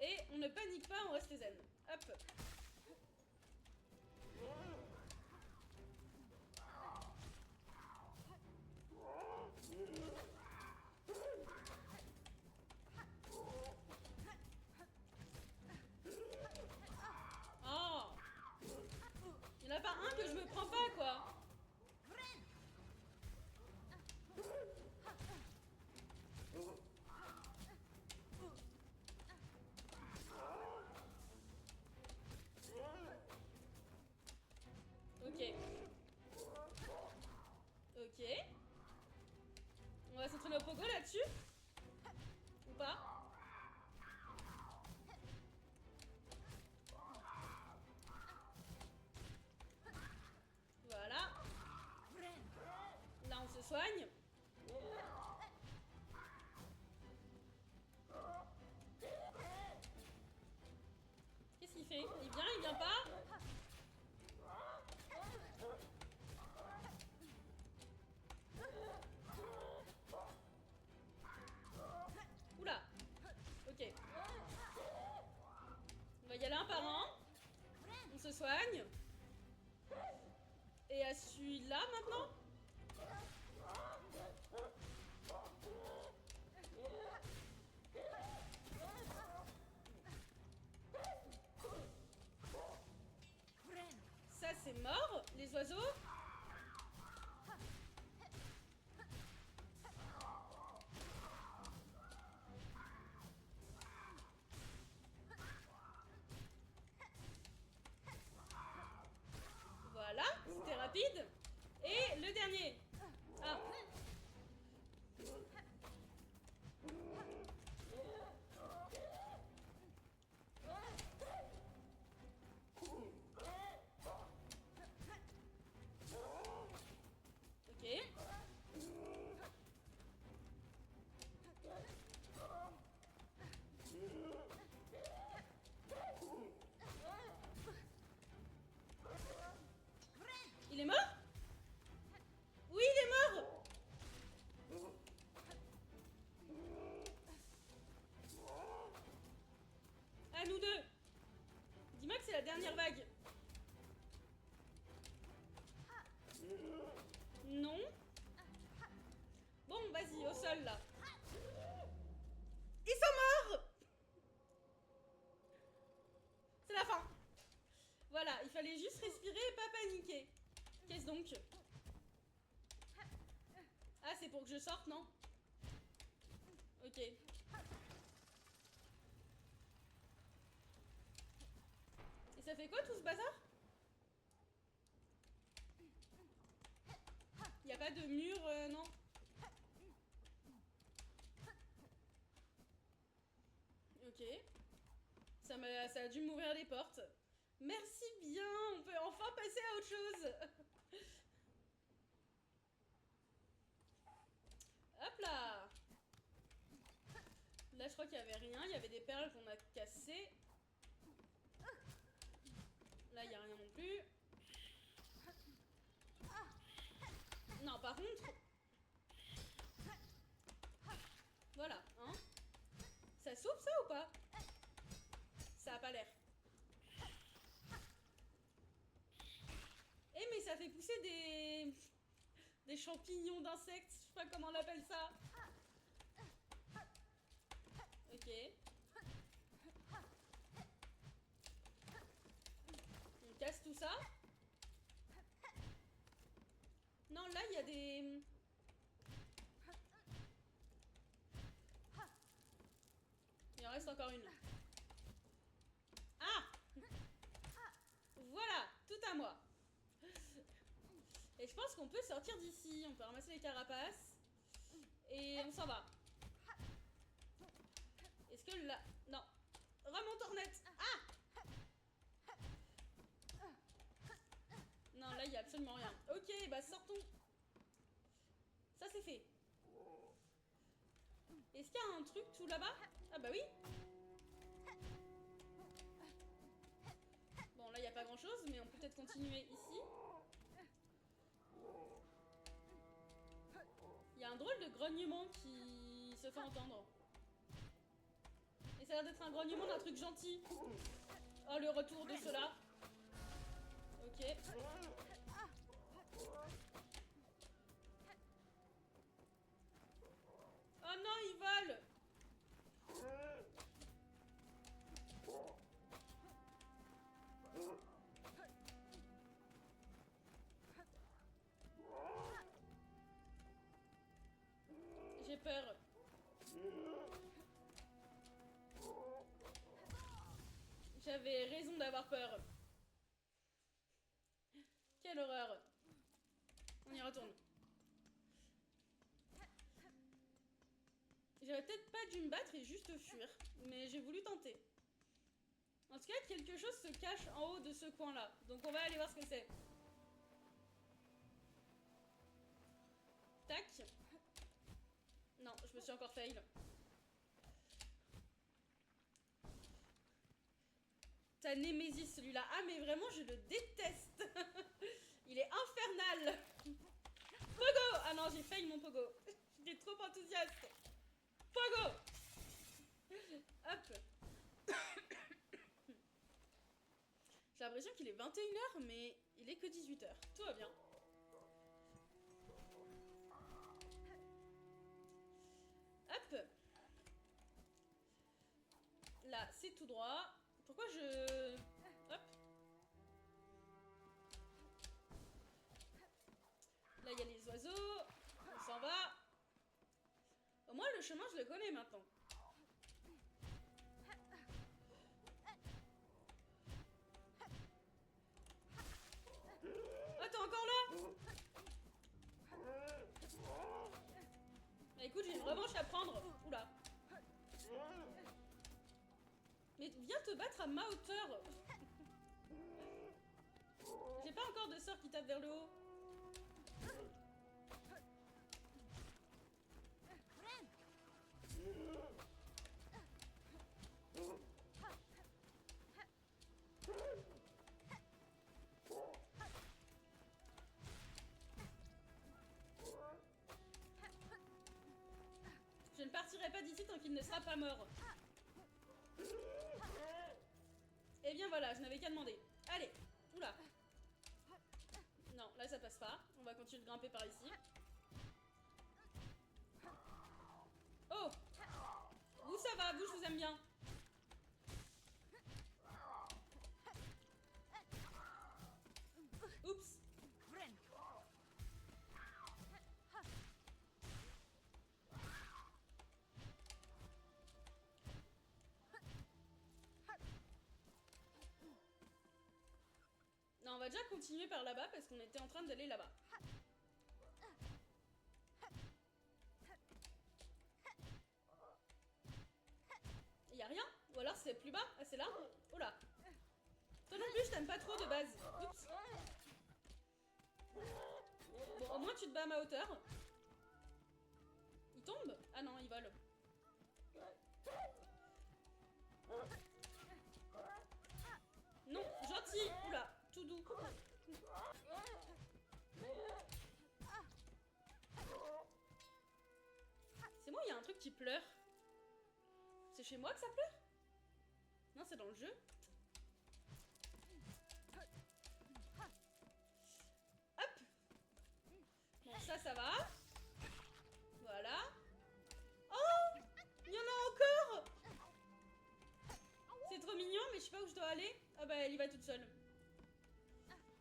Et on ne panique pas, on reste zen. Hop. Oh. Il n'y en a pas un que je me prends pas, quoi. Ok. Ok. On va s'entraîner au pogo là-dessus. Ou pas? Voilà. Là, on se soigne. Qu'est-ce qu'il fait? Il vient pas? Oula. Ok. On va y aller un par un. On se soigne. Et à celui-là maintenant? Ça c'est mort, les oiseaux. Voilà, c'était rapide. Et le dernier. Ah. Ok. Il est mort? Oui, il est mort. À nous deux. Dis-moi que c'est la dernière vague. Non. Bon, vas-y, au sol là. Ils sont morts. C'est la fin. Voilà, il fallait juste respirer et pas paniquer. Qu'est-ce donc? Ah, c'est pour que je sorte, non? Ok. Et ça fait quoi tout ce bazar? Y a pas de mur, non? Ok. Ça a dû m'ouvrir les portes. Merci bien, on peut enfin passer à autre chose. Hop là. Là, je crois qu'il y avait rien. Il y avait des perles qu'on a cassées. Là, il n'y a rien non plus. Non, par contre... Voilà, hein. Ça s'ouvre ça ou pas? Ça a pas l'air. Eh mais ça fait pousser des champignons d'insectes, je sais pas comment on appelle ça. Ok. On casse tout ça. Non, là il y a des... Il en reste encore une. Ah! Voilà, tout à moi. Et je pense qu'on peut sortir d'ici. On peut ramasser les carapaces. Et on s'en va. Est-ce que là... Non. Remonte Ornette. Ah! Non, là, il n'y a absolument rien. Ok, bah sortons. Ça, c'est fait. Est-ce qu'il y a un truc tout là-bas? Ah bah oui. Bon, là, il n'y a pas grand-chose, mais on peut peut-être continuer ici. un drôle de grognement qui se fait entendre. Et ça a l'air d'être un grognement d'un truc gentil. Oh, le retour de cela. Ok. Oh non, ils volent. J'ai peur. J'avais raison d'avoir peur. Quelle horreur. On y retourne. J'aurais peut-être pas dû me battre et juste fuir, mais j'ai voulu tenter. En tout cas, quelque chose se cache en haut de ce coin-là, donc on va aller voir ce que c'est. Tac. Non, je me suis encore fail. Ta Némésis, celui-là. Ah, mais vraiment, je le déteste. Il est infernal. Pogo. Ah non, j'ai fail mon pogo. J'étais trop enthousiaste. Pogo. Hop. J'ai l'impression qu'il est 21h, mais il est que 18h. Tout va bien. Hop. Là, c'est tout droit. Pourquoi je... Hop. Là, il y a les oiseaux. On s'en va. Au moins, le chemin, je le connais maintenant. Oh, t'es encore là? Bah écoute, j'ai une revanche à prendre. Oula. Mais viens te battre à ma hauteur. J'ai pas encore de sort qui tape vers le haut. Je ne partirai pas d'ici tant qu'il ne sera pas mort. Et bien voilà, je n'avais qu'à demander. Allez, oula. Non, là ça passe pas. On va continuer de grimper par ici. Oh! Vous ça va, vous je vous aime bien. Oups. Non, on va déjà continuer par là-bas parce qu'on était en train d'aller là-bas. Y'a rien? Ou alors c'est plus bas? Ah, c'est là? Oh là. Toi non plus, je t'aime pas trop de base. Oups. Bon, au moins tu te bats à ma hauteur. Il tombe? Ah non, il vole. Non, gentil. Oula, tout doux. C'est moi, il y a un truc qui pleure. C'est chez moi que ça pleure? Non, c'est dans le jeu. Hop. Bon, ça va. Voilà. Oh, il y en a encore. C'est trop mignon, mais je sais pas où je dois aller. Ah bah, elle y va toute seule.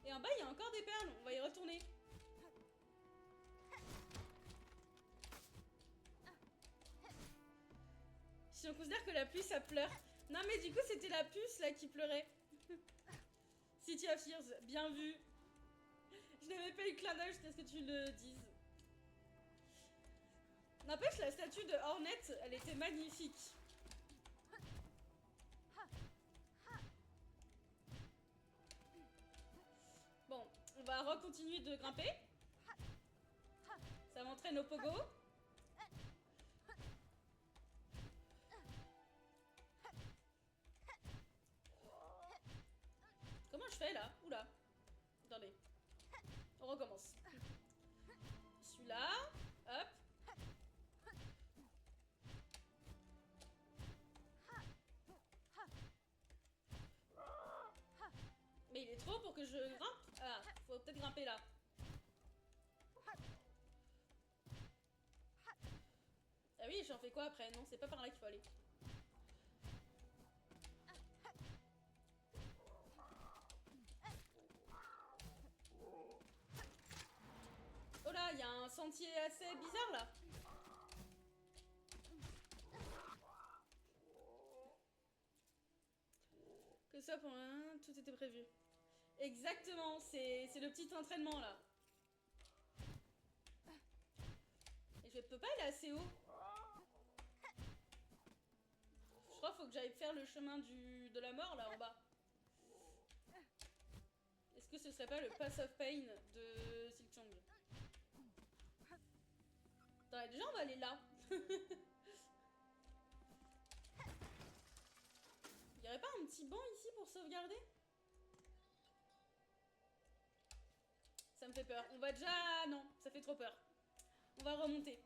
Et en bas, il y a encore des perles. On va y retourner. Si on considère que la pluie, ça pleure. Non, mais du coup, c'était la puce, là, qui pleurait. City of Tears, bien vu. Je n'avais pas eu le clin d'œil jusqu'à ce que tu le dises. N'empêche, la statue de Hornet, elle était magnifique. Bon, on va recontinuer de grimper. Ça m'entraîne au pogo. Comment je fais là? Oula. Attendez. On recommence. Celui-là. Hop. pour que je grimpe? Ah, faut peut-être grimper là. Ah oui, j'en fais quoi après? Non, c'est pas par là qu'il faut aller. Oh là, il y a un sentier assez bizarre là. Que ça pour un... Tout était prévu. Exactement, c'est le petit entraînement là. Et je peux pas aller assez haut. Je crois qu'il faut que j'aille faire le chemin de la mort là en bas. Est-ce que ce serait pas le Pass of Pain de Silksong? Attends, déjà on va aller là. Y'aurait pas un petit banc ici pour sauvegarder? Ça me fait peur. On va déjà... Non, ça fait trop peur. On va remonter.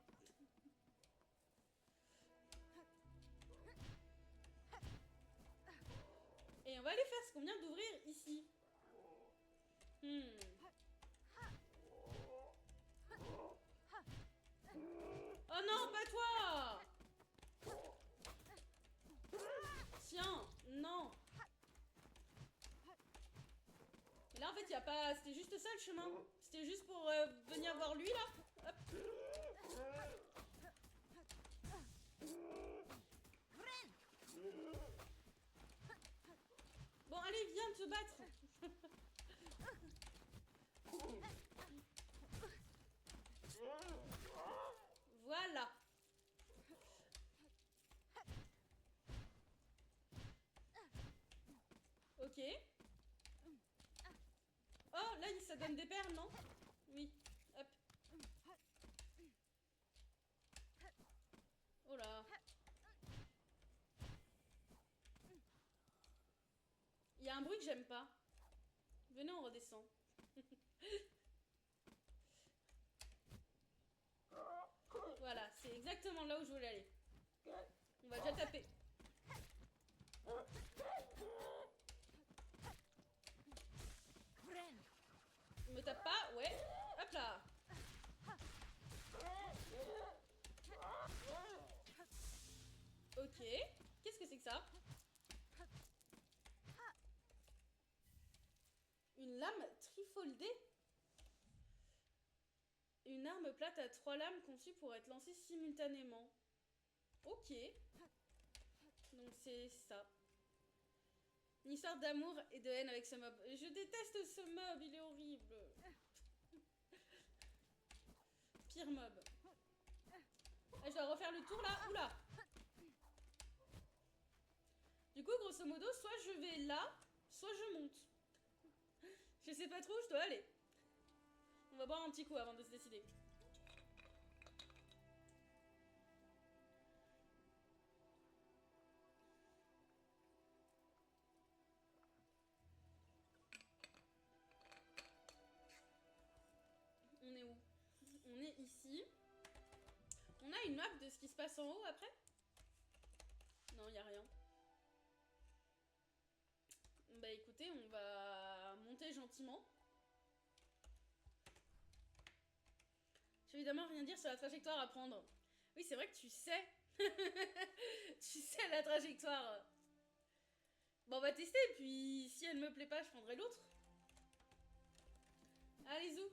Et on va aller faire ce qu'on vient d'ouvrir ici. Oh non, pas toi! Tiens, non. Et là en fait il y a pas... C'était juste ça le chemin. C'était juste pour venir voir lui là. Hop. Bon allez, viens te battre. Voilà. Ok. Oh, là, ça donne des perles, non? Oui. Hop. Oh là. Il y a un bruit que j'aime pas. Venez, on redescend. Voilà, c'est exactement là où je voulais aller. On va déjà taper. Me tape pas, ouais. Hop là. Ok. Qu'est-ce que c'est que ça? Une lame trifoldée? Une arme plate à 3 lames conçue pour être lancée simultanément. Ok. Donc c'est ça. Une histoire d'amour et de haine avec ce mob. Je déteste ce mob, il est horrible. Pire mob. Ah, je dois refaire le tour là. Oula. Du coup, grosso modo, soit je vais là, soit je monte. Je sais pas trop où je dois aller. On va boire un petit coup avant de se décider. On est où? On est ici. On a une map de ce qui se passe en haut après? Non, y a rien. Bah écoutez, on va monter gentiment. Je vais évidemment rien dire sur la trajectoire à prendre. Oui, c'est vrai que tu sais. Tu sais la trajectoire. Bon, on va tester, puis si elle me plaît pas, je prendrai l'autre. Allez, zou.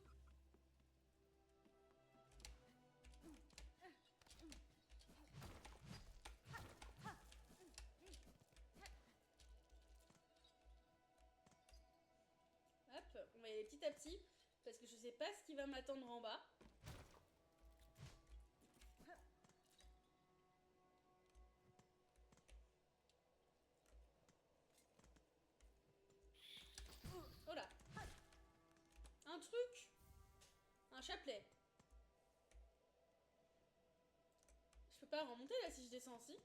Hop, on va y aller petit à petit, parce que je sais pas ce qui va m'attendre en bas. Oh là. Un truc. Un chapelet. Je peux pas remonter là si je descends aussi.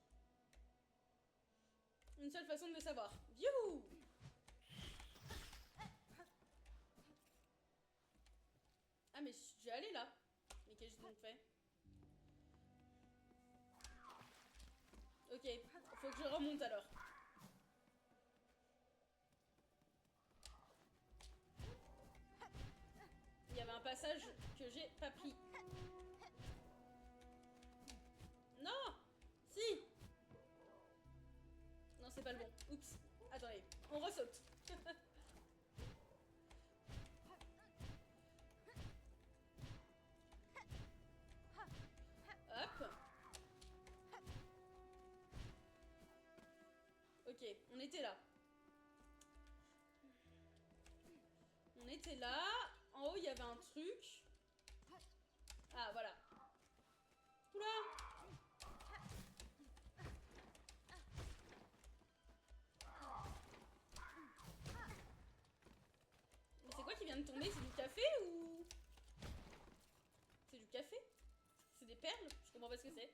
Une seule façon de le savoir. Youhou! Ah mais je suis déjà allée là. Mais qu'est-ce que j'ai donc fait? Ok, faut que je remonte alors. passage que j'ai pas pris. Non! Si! Non, c'est pas le bon. Oups. Attendez, on ressaute. Hop. Ok, on était là. On était là. En haut, il y avait un truc. Ah, voilà. Oula! Mais c'est quoi qui vient de tomber? C'est du café ou... C'est du café? C'est des perles? Je comprends pas ce que c'est.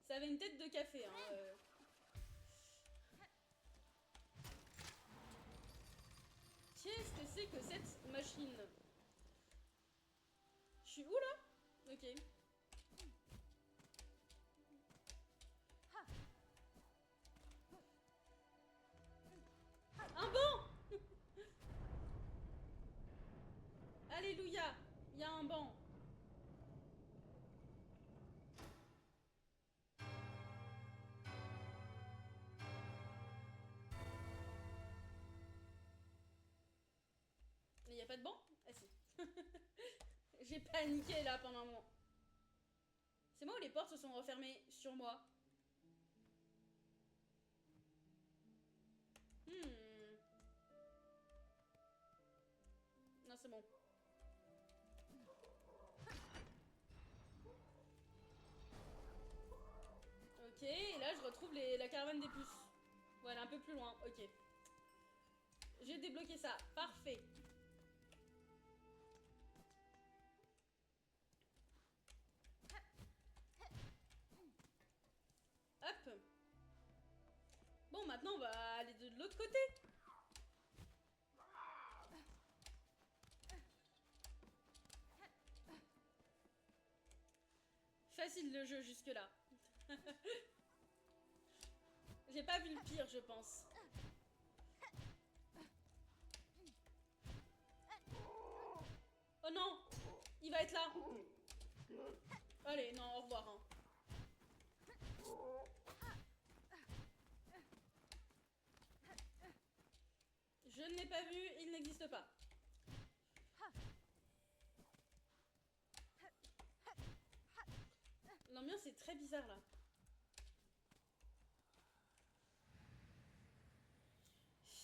Ça avait une tête de café, hein. Qu'est-ce que c'est que cette machine? Je suis où là? Ok. Un banc! Alléluia! Il y a un banc. Mais il n'y a pas de banc? Ah si. J'ai paniqué là pendant un moment. C'est moi où les portes se sont refermées sur moi? Non, c'est bon. Ok, et là je retrouve la caravane des puces. Voilà, un peu plus loin. Ok. J'ai débloqué ça. Parfait. Hop. Bon, maintenant on va aller de l'autre côté. Facile le jeu jusque là. J'ai pas vu le pire, je pense. Oh non! Il va être là! Allez, non, au revoir. Hein. Je ne l'ai pas vu, il n'existe pas. L'ambiance est très bizarre là.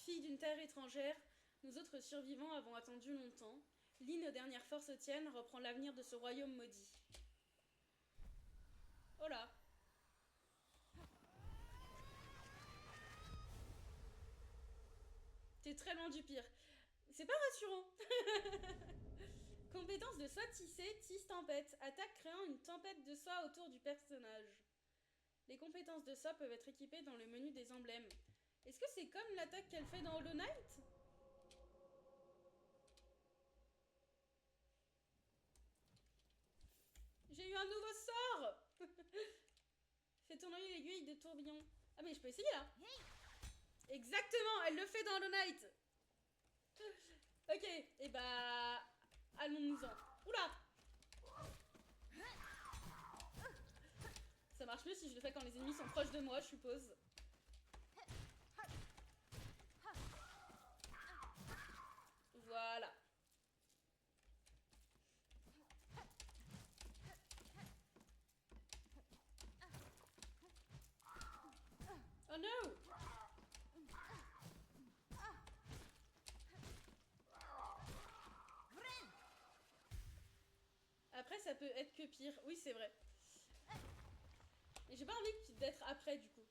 Fille d'une terre étrangère, nous autres survivants avons attendu longtemps. Lis nos dernières forces tiennent, reprend l'avenir de ce royaume maudit. Oh là! T'es très loin du pire. C'est pas rassurant. Compétence de soie tissée, tisse tempête. Attaque créant une tempête de soie autour du personnage. Les compétences de soie peuvent être équipées dans le menu des emblèmes. Est-ce que c'est comme l'attaque qu'elle fait dans Hollow Knight? J'ai eu un nouveau sort. Fais tourner l'aiguille de tourbillon. Ah mais je peux essayer là. Exactement, elle le fait dans Hollow Knight. Ok, et bah... allons-nous-en. Oula! Ça marche mieux si je le fais quand les ennemis sont proches de moi, je suppose. Voilà. Oh no! Après, ça peut être que pire. Oui, c'est vrai. Et j'ai pas envie d'être après, du coup.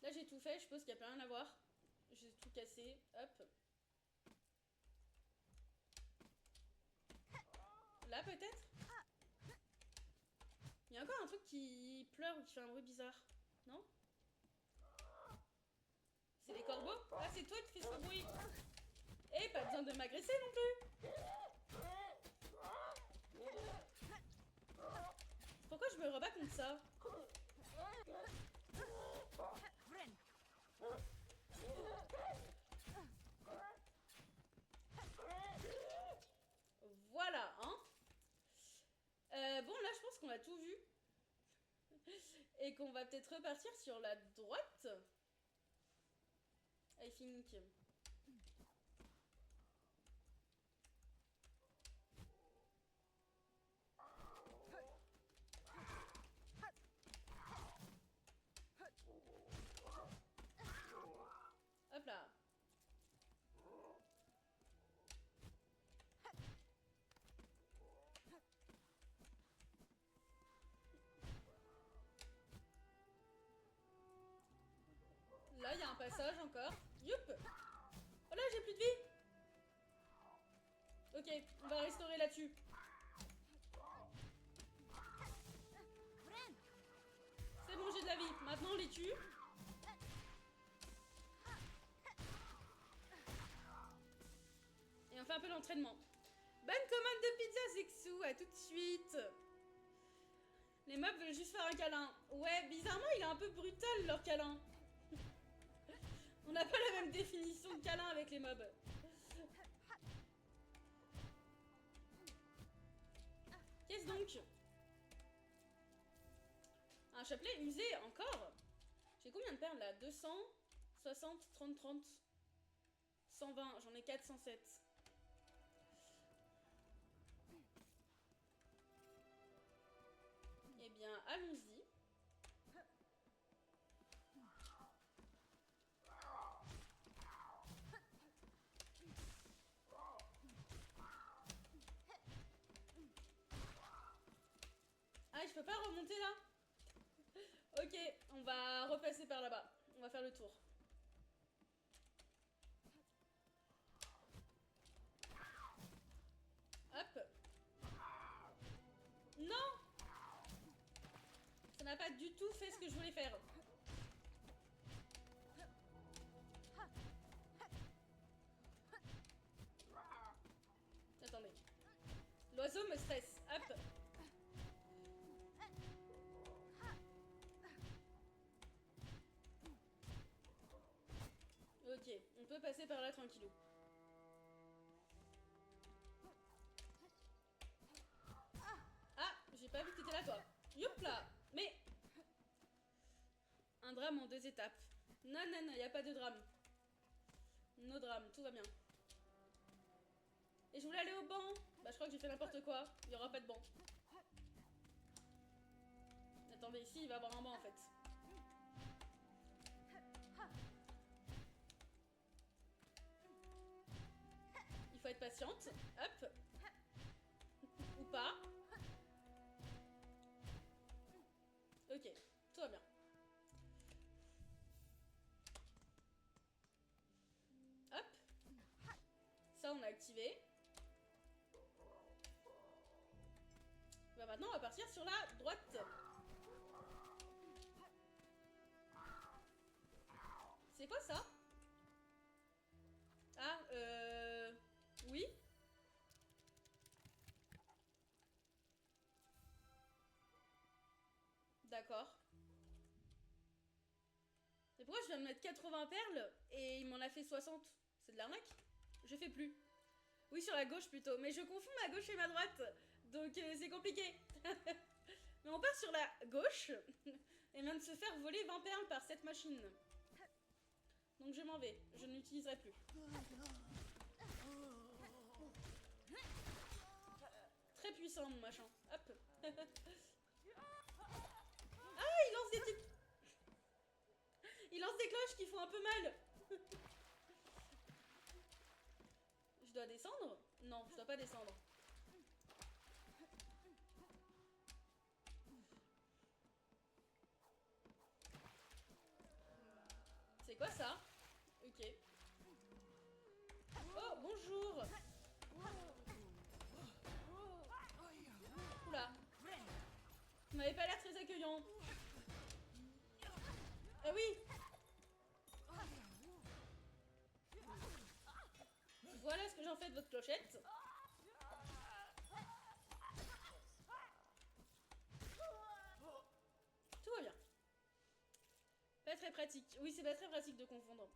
Là, j'ai tout fait. Je suppose qu'il n'y a plus rien à voir. J'ai tout cassé. Hop. Là, peut-être? Il y a encore un truc qui pleure ou qui fait un bruit bizarre. Non? C'est les corbeaux? Ah, c'est toi qui fais ce bruit. Et pas besoin de m'agresser non plus. Pourquoi je me rebats contre ça? qu'on a tout vu. Et qu'on va peut-être repartir sur la droite. I think. Hop là. Là, il y a un passage encore. Youp! Oh là, j'ai plus de vie! Ok, on va restaurer là-dessus. C'est bon, j'ai de la vie. Maintenant, on les tue. Et on fait un peu d'entraînement. Bonne commande de pizza, Zexou. À tout de suite. Les mobs veulent juste faire un câlin. Ouais, bizarrement, il est un peu brutal, leur câlin. On n'a pas la même définition de câlin avec les mobs. Qu'est-ce donc? Un chapelet usé, encore? J'ai combien de perles là? 200, 60, 30, 30, 120, j'en ai 407. Eh bien, allons-y. Ah, je peux pas remonter là? Ok, on va repasser par là-bas. On va faire le tour. Hop. Non! Ça n'a pas du tout fait ce que je voulais faire. Attendez. L'oiseau me stresse. Hop. Ok, on peut passer par là tranquillou. Ah, j'ai pas vu que t'étais là, toi. Youp là. Mais... Un drame en 2 étapes. Non, non, non, y a pas de drame. No drame, tout va bien. Et je voulais aller au banc. Bah, je crois que j'ai fait n'importe quoi. Il y aura pas de banc. Attendez, ici, il va y avoir un banc, en fait. Il faut être patiente. Hop. Ou pas. Ok, tout va bien. Hop. Ça, on a activé. Bah, maintenant, on va partir sur la droite. C'est quoi ça? Ah, oui. D'accord. Mais pourquoi je viens de mettre 80 perles et il m'en a fait 60? C'est de l'arnaque? Je fais plus. Oui, sur la gauche plutôt. Mais je confonds ma gauche et ma droite. Donc c'est compliqué. Mais on part sur la gauche. Et vient de se faire voler 20 perles par cette machine. Donc je m'en vais. Je n'utiliserai plus. Très puissant mon machin. Hop. Ah, il lance des petites... Il lance des cloches qui font un peu mal. Je dois descendre? Non, je dois pas descendre. C'est quoi ça? Ok. Oh, bonjour. Oula. Vous m'avez pas l'air très accueillant. Ah oui. Voilà ce que j'en fais de votre clochette. Tout va bien. Pas très pratique. Oui, c'est pas très pratique de confondre.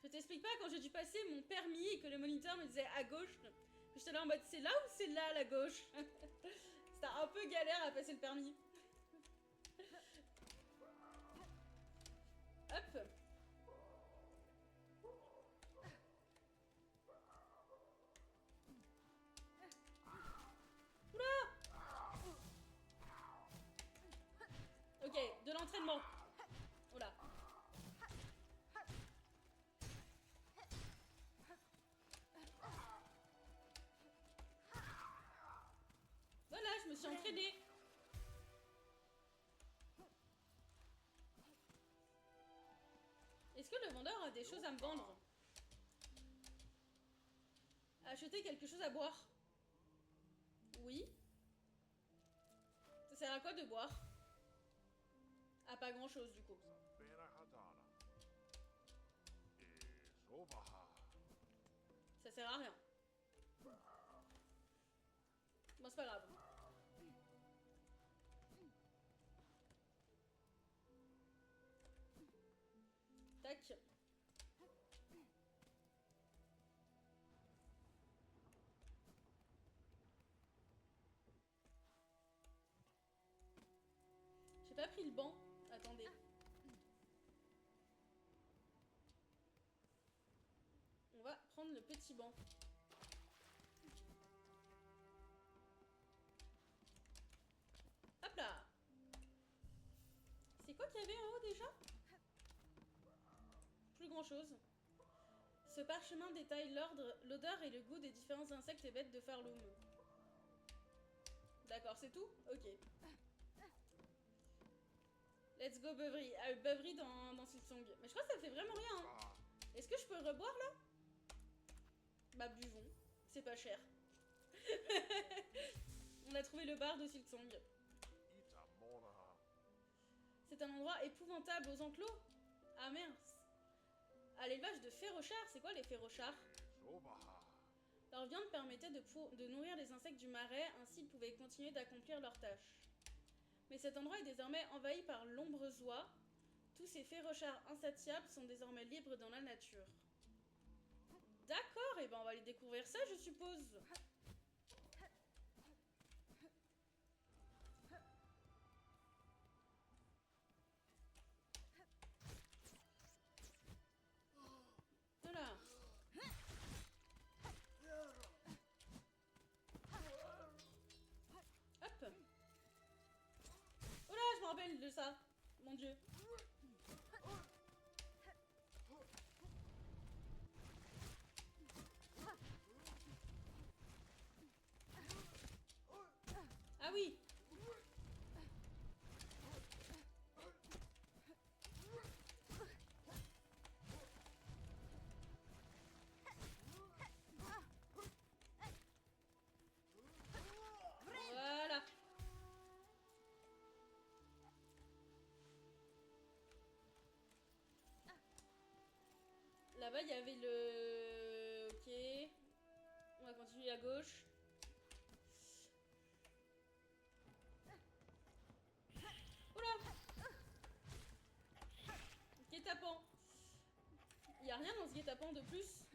Je t'explique pas, quand j'ai dû passer mon permis et que le moniteur me disait à gauche, j'étais là en mode c'est là ou c'est là la gauche? C'était un peu galère à passer le permis. Hop. Ok, de l'entraînement. Oula. Voilà, je me suis entraînée. Est-ce que le vendeur a des choses à me vendre? Acheter quelque chose à boire? Oui. Ça sert à quoi de boire? À pas grand chose du coup. Ça sert à rien. Bon, c'est pas grave. Tac. J'ai pas pris le banc. Attendez. On va prendre le petit banc. Hop là. C'est quoi qu'il y avait en haut déjà? Plus grand chose. Ce parchemin détaille l'odeur et le goût des différents insectes et bêtes de Farloom. D'accord, c'est tout? Ok. Let's go Beuvery. Ah, Beuvery dans Silksong. Mais je crois que ça fait vraiment rien. Hein. Est-ce que je peux reboire là? Bah buvons. C'est pas cher. On a trouvé le bar de Silksong. C'est un endroit épouvantable aux enclos. Ah mince. À l'élevage de férochards. C'est quoi les férochards? Leur viande permettait de nourrir les insectes du marais, ainsi ils pouvaient continuer d'accomplir leurs tâches. Mais cet endroit est désormais envahi par l'ombre oie. Tous ces férochards insatiables sont désormais libres dans la nature. D'accord, et ben on va aller découvrir ça je suppose. Voilà. Hop. Oh là, je me rappelle de ça. Mon dieu. Ah oui. Voilà. Là-bas, il y avait le... Ok. On va continuer à gauche. Oula. Guet-apens. Il n'y a rien dans ce guet-apens de plus?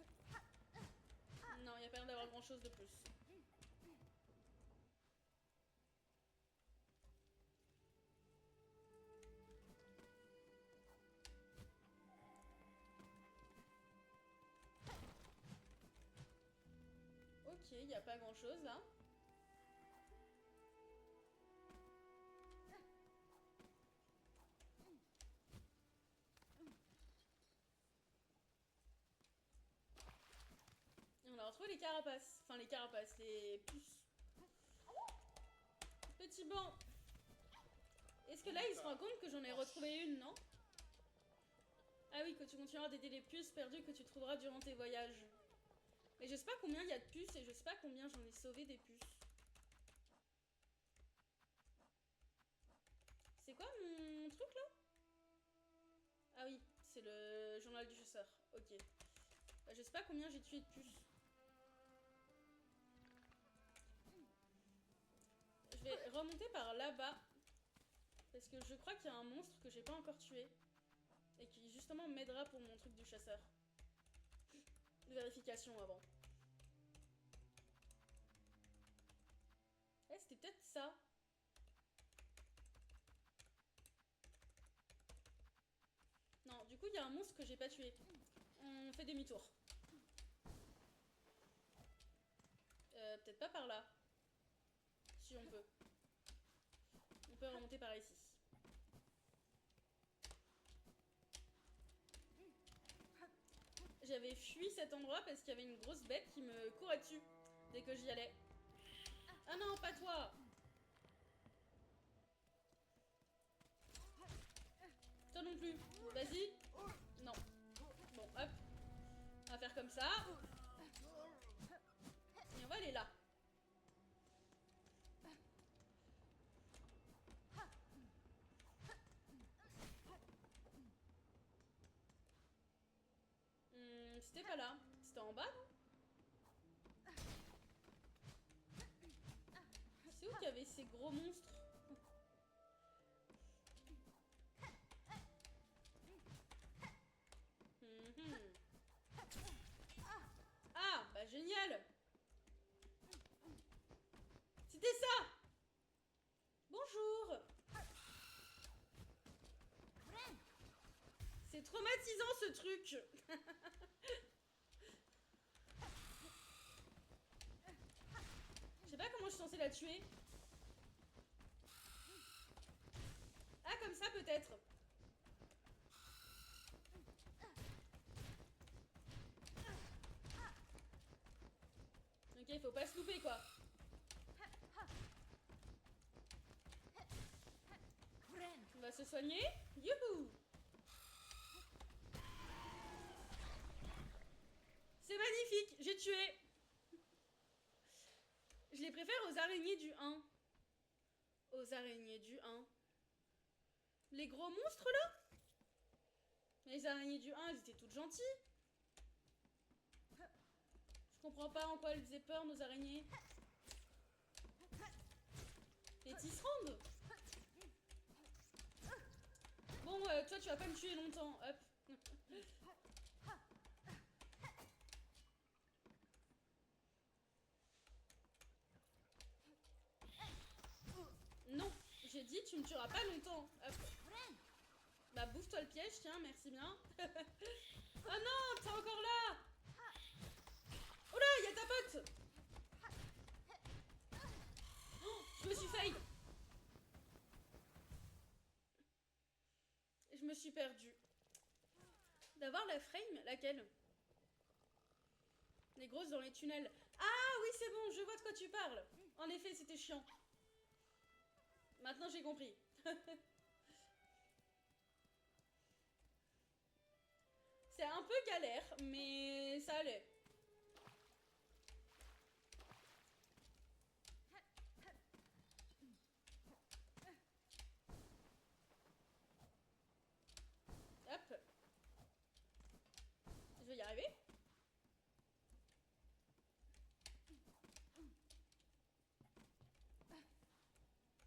Non, il n'y a pas l'air d'avoir grand-chose de plus. Ok, il n'y a pas grand-chose là. Et on a retrouvé les carapaces. Enfin, les carapaces, les puces. Petit banc. Est-ce que là, il se rend compte que j'en ai retrouvé une, non? Ah oui, que tu continueras d'aider les puces perdues que tu trouveras durant tes voyages. Mais je sais pas combien il y a de puces et je sais pas combien j'en ai sauvé des puces. C'est quoi mon truc là? Ah oui, c'est le journal du chasseur. Ok. Bah, je sais pas combien j'ai tué de puces. Je vais remonter par là-bas. Parce que je crois qu'il y a un monstre que j'ai pas encore tué. Et qui justement m'aidera pour mon truc du chasseur. Vérification avant. Eh, c'était peut-être ça. Non, du coup, il y a un monstre que j'ai pas tué. On fait demi-tour. Peut-être pas par là. Si on peut. On peut remonter par ici. J'avais fui cet endroit parce qu'il y avait une grosse bête qui me courait dessus dès que j'y allais. Ah non, pas toi! Toi non plus. Vas-y. Non. Bon, hop. On va faire comme ça. Et on va aller là. C'était pas là. C'était en bas, non? C'est où qu'il y avait ces gros monstres? Ah, bah génial! C'était ça! Bonjour! C'est traumatisant ce truc! Je sais pas comment je suis censée la tuer. Ah, comme ça peut-être. Ok, il faut pas se louper quoi. On va se soigner. Youhou! C'est magnifique, j'ai tué. Je les préfère aux araignées du 1. Aux araignées du 1. Les gros monstres là? Les araignées du 1, elles étaient toutes gentilles. Je comprends pas en quoi elles faisaient peur, nos araignées. Les tisserandes. Bon, toi tu vas pas me tuer longtemps. Hop. Non, j'ai dit tu me tueras pas longtemps. Hop. Bah bouffe-toi le piège, tiens, merci bien. Oh non, t'es encore là. Oh là, il y a ta pote. Oh, je me suis fail. Je me suis perdue. D'avoir la frame, laquelle? Les grosses dans les tunnels. Ah oui, c'est bon, je vois de quoi tu parles. En effet, c'était chiant. Maintenant, j'ai compris. C'est un peu galère, mais ça allait. Hop. Je vais y arriver.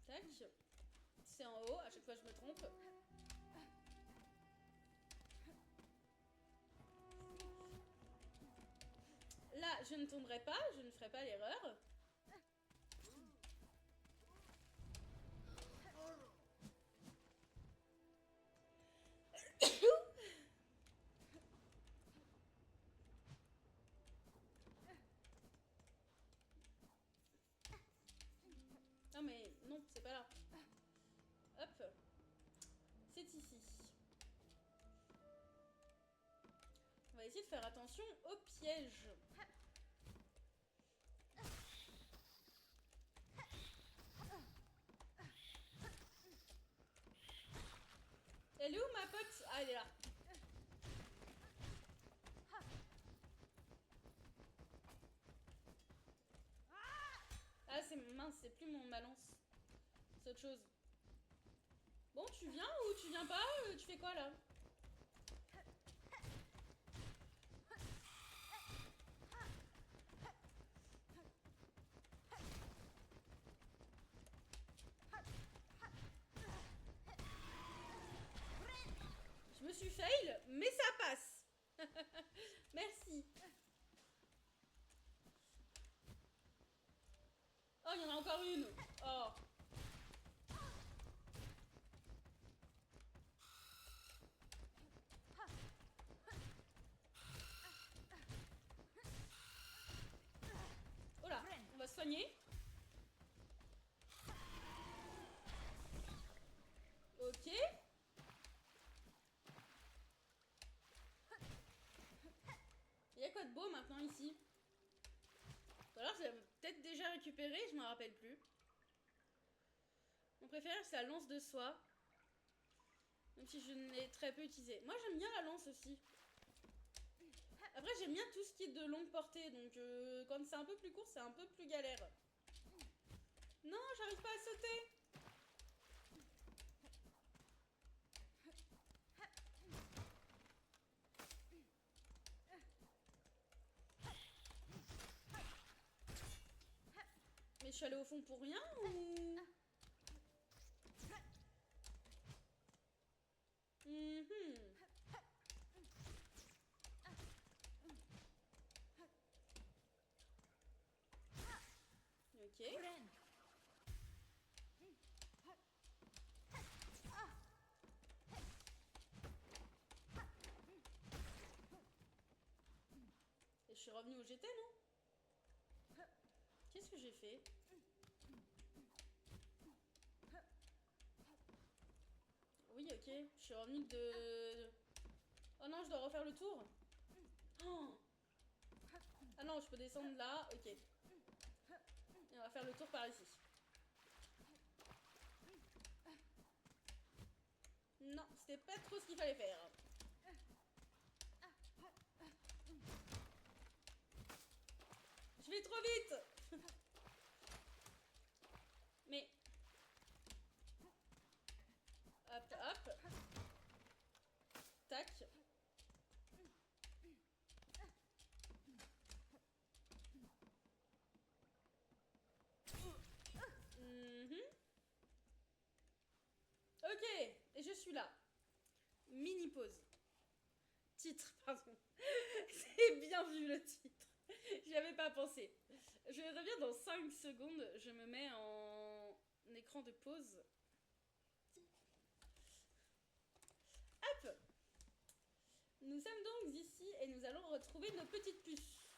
Tac. C'est en haut, à chaque fois je me trompe. Là, je ne tomberai pas, je ne ferai pas l'erreur. Non mais non, c'est pas là. Hop. C'est ici. On va essayer de faire attention au piège. Elle est où ma pote? Ah, elle est là. Ah, c'est mince, c'est plus ma lance. C'est autre chose. Bon, tu viens ou tu viens pas? Tu fais quoi là? Je me suis fail, mais ça passe. Merci. Oh, il y en a encore une. Oh récupéré, je m'en rappelle plus. Mon préféré, c'est la lance de soie. Même si je ne l'ai très peu utilisée. Moi, j'aime bien la lance aussi. Après, j'aime bien tout ce qui est de longue portée. Donc, quand c'est un peu plus court, c'est un peu plus galère. Non, j'arrive pas à sauter. Mais je suis allée au fond pour rien ou... Ok. Et je suis revenue où j'étais, non? Qu'est-ce que j'ai fait? Oui, ok. Je suis revenue de... Oh non, je dois refaire le tour. Oh. Ah non, je peux descendre là. Ok. Et on va faire le tour par ici. Non, c'était pas trop ce qu'il fallait faire. Je vais trop vite. Mais... Hop, hop. Tac. Ok, et je suis là. Mini pause. Titre, pardon. C'est bien vu le titre. J'y avais pas pensé. Je reviens dans 5 secondes. Je me mets en écran de pause. Hop. Nous sommes donc ici et nous allons retrouver nos petites puces.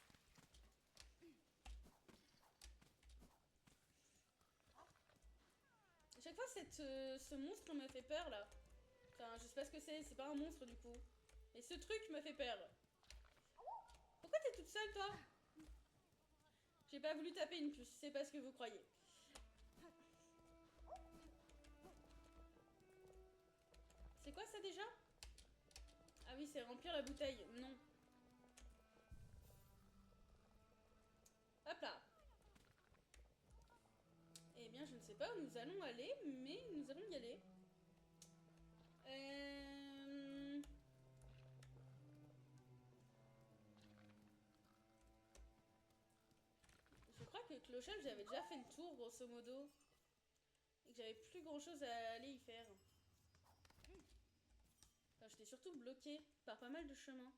À chaque fois, ce monstre me fait peur là. Enfin, je sais pas ce que c'est pas un monstre du coup. Et ce truc me fait peur. Pourquoi t'es toute seule toi? J'ai pas voulu taper une puce, c'est pas ce que vous croyez. C'est quoi ça déjà? Ah oui, c'est remplir la bouteille. Non. Hop là. Eh bien, je ne sais pas où nous allons aller, mais nous allons y aller. Je crois que Clochelle, j'avais déjà fait le tour, grosso modo. Et que j'avais plus grand chose à aller y faire. Enfin, j'étais surtout bloquée par pas mal de chemins.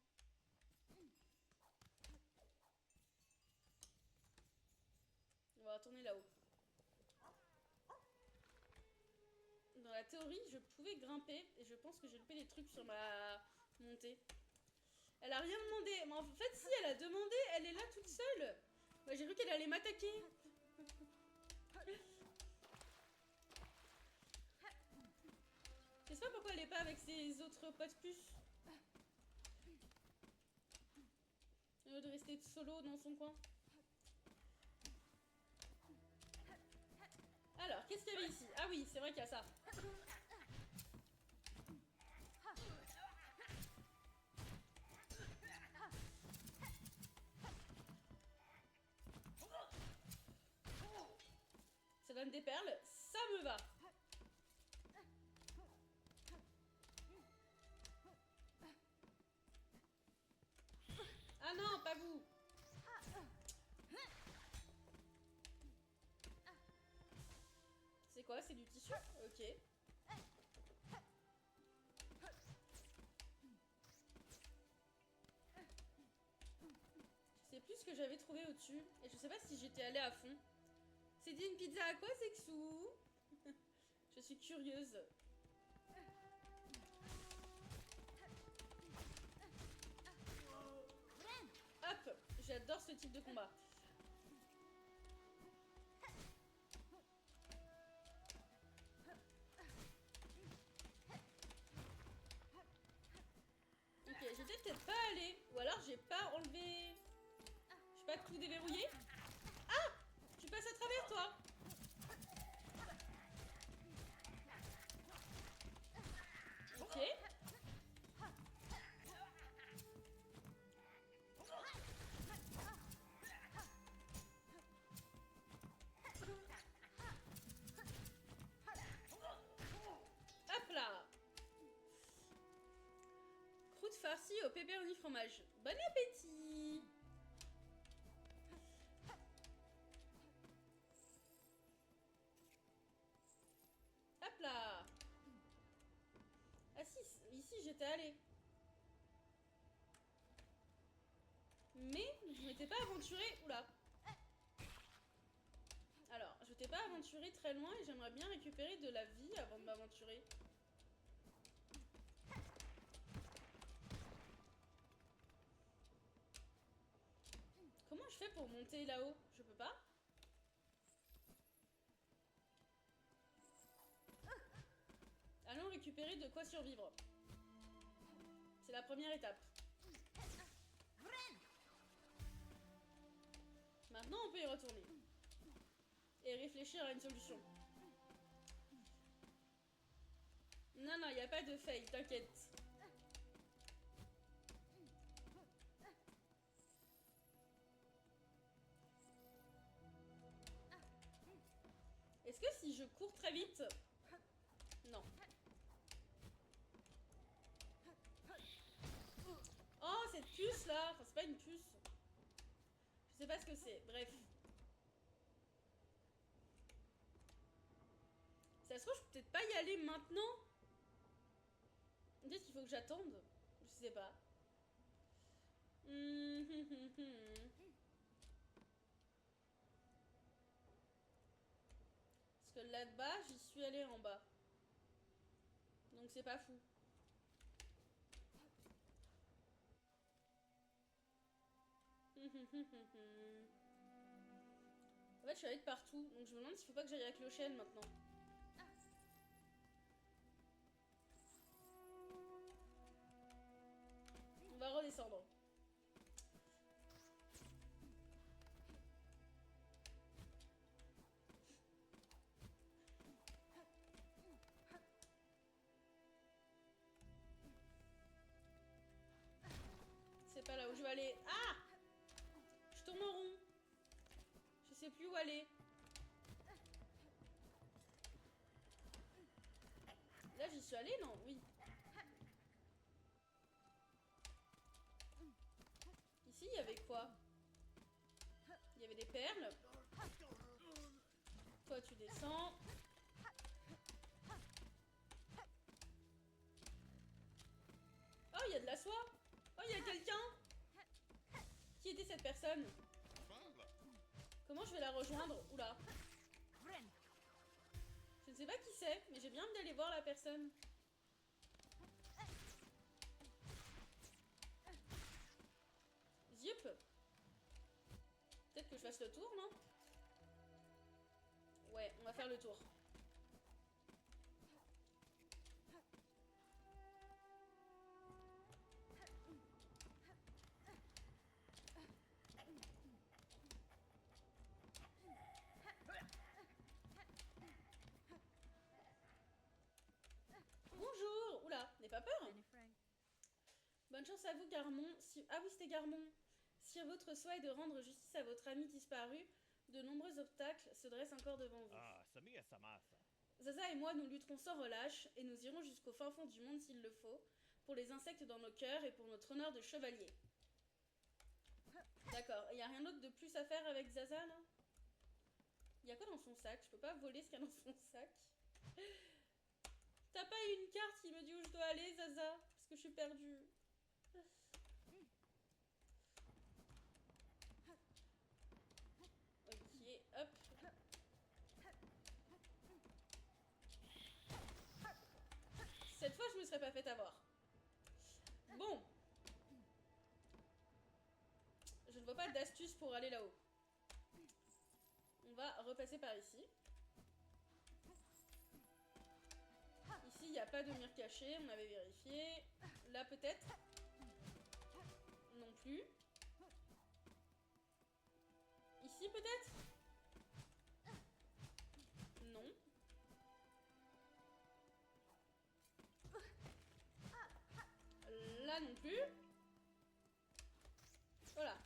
On va retourner là-haut. Dans la théorie, je pouvais grimper et je pense que j'ai loupé des trucs sur ma montée. Elle a rien demandé. Mais en fait, si, elle a demandé, elle est là toute seule. Moi, j'ai cru qu'elle allait m'attaquer. Je sais pas pourquoi elle est pas avec ses autres potes puces. Au lieu de rester solo dans son coin. Alors, qu'est-ce qu'il y avait ici? Ah oui, c'est vrai qu'il y a ça. Ça donne des perles, ça me va. Ah non, pas vous. C'est quoi? C'est du tissu? Ok. Je sais plus ce que j'avais trouvé au-dessus. Et je sais pas si j'étais allée à fond. C'était une pizza à quoi, Sexou? Je suis curieuse. Hop, j'adore ce type de combat. Ok, j'étais peut-être pas allée. Ou alors j'ai pas enlevé... J'ai pas tout déverrouillé. Ah! Tu passes à travers, toi. Ok. Hop là. Croûte farcie au pepperoni fromage. Bon appétit. Hop là. Ah si, ici j'étais allée. Mais je m'étais pas aventurée. Oula. Alors, je t'ai pas aventurée très loin et j'aimerais bien récupérer de la vie avant de m'aventurer. Comment je fais pour monter là-haut? Je peux pas? Allons récupérer de quoi survivre. C'est la première étape. Maintenant, on peut y retourner. Et réfléchir à une solution. Non, non, il n'y a pas de faille, t'inquiète. Est-ce que si je cours très vite... Non. Oh, cette puce là. Enfin, c'est pas une puce. Je sais pas ce que c'est. Bref. Ça se trouve, je peux peut-être pas y aller maintenant. Peut-être qu'il faut que j'attende. Je sais pas. Parce que là-bas, j'y suis allée en bas. Donc c'est pas fou. En fait, je suis allée de partout. Donc je me demande s'il faut pas que j'aille avec le chêne maintenant. On va redescendre. C'est pas là où je vais aller. Ah! Je tourne en rond. Je sais plus où aller. Là, j'y suis allée, non? Oui. Ici, il y avait quoi? Il y avait des perles. Toi, tu descends. Oh, il y a de la soie. Oh, il y a quelqu'un. Qui était cette personne? Comment je vais la rejoindre? Oula. Je ne sais pas qui c'est, mais j'ai bien envie d'aller voir la personne. Zip. Peut-être que je fasse le tour, non? Ouais, on va faire le tour. Bonjour. Oula, n'aie pas peur. Bonne chance à vous, Garmon. Ah oui, c'était Garmon. Si votre souhait est de rendre justice à votre ami disparu, de nombreux obstacles se dressent encore devant vous. Zaza et moi, nous lutterons sans relâche et nous irons jusqu'au fin fond du monde s'il le faut, pour les insectes dans nos cœurs et pour notre honneur de chevalier. D'accord, il n'y a rien d'autre de plus à faire avec Zaza, là? Il y a quoi dans son sac? Je peux pas voler ce qu'il y a dans son sac. T'as pas une carte qui me dit où je dois aller, Zaza? Parce que je suis perdue. Ok, hop. Cette fois, je me serais pas fait avoir. Bon. Je ne vois pas d'astuce pour aller là-haut. On va repasser par ici. Ici, il n'y a pas de mur caché, on avait vérifié. Là, peut-être. Non plus. Ici, peut-être. non plus. Voilà.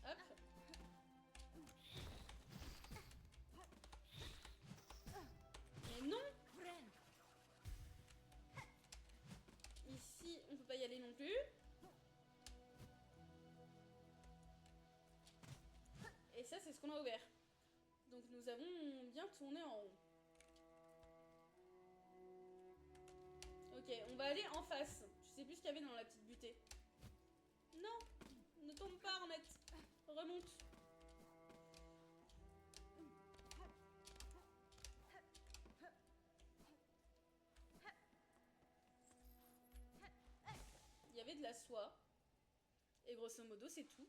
Hop. Mais non. Ici, on peut pas y aller non plus. Et ça, c'est ce qu'on a ouvert. Donc nous avons bien tourné en rond. Ok, on va aller en face. Je sais plus ce qu'il y avait dans la petite butée. Non, ne tombe pas, Ornette. Remonte. Il y avait de la soie. Et grosso modo, c'est tout.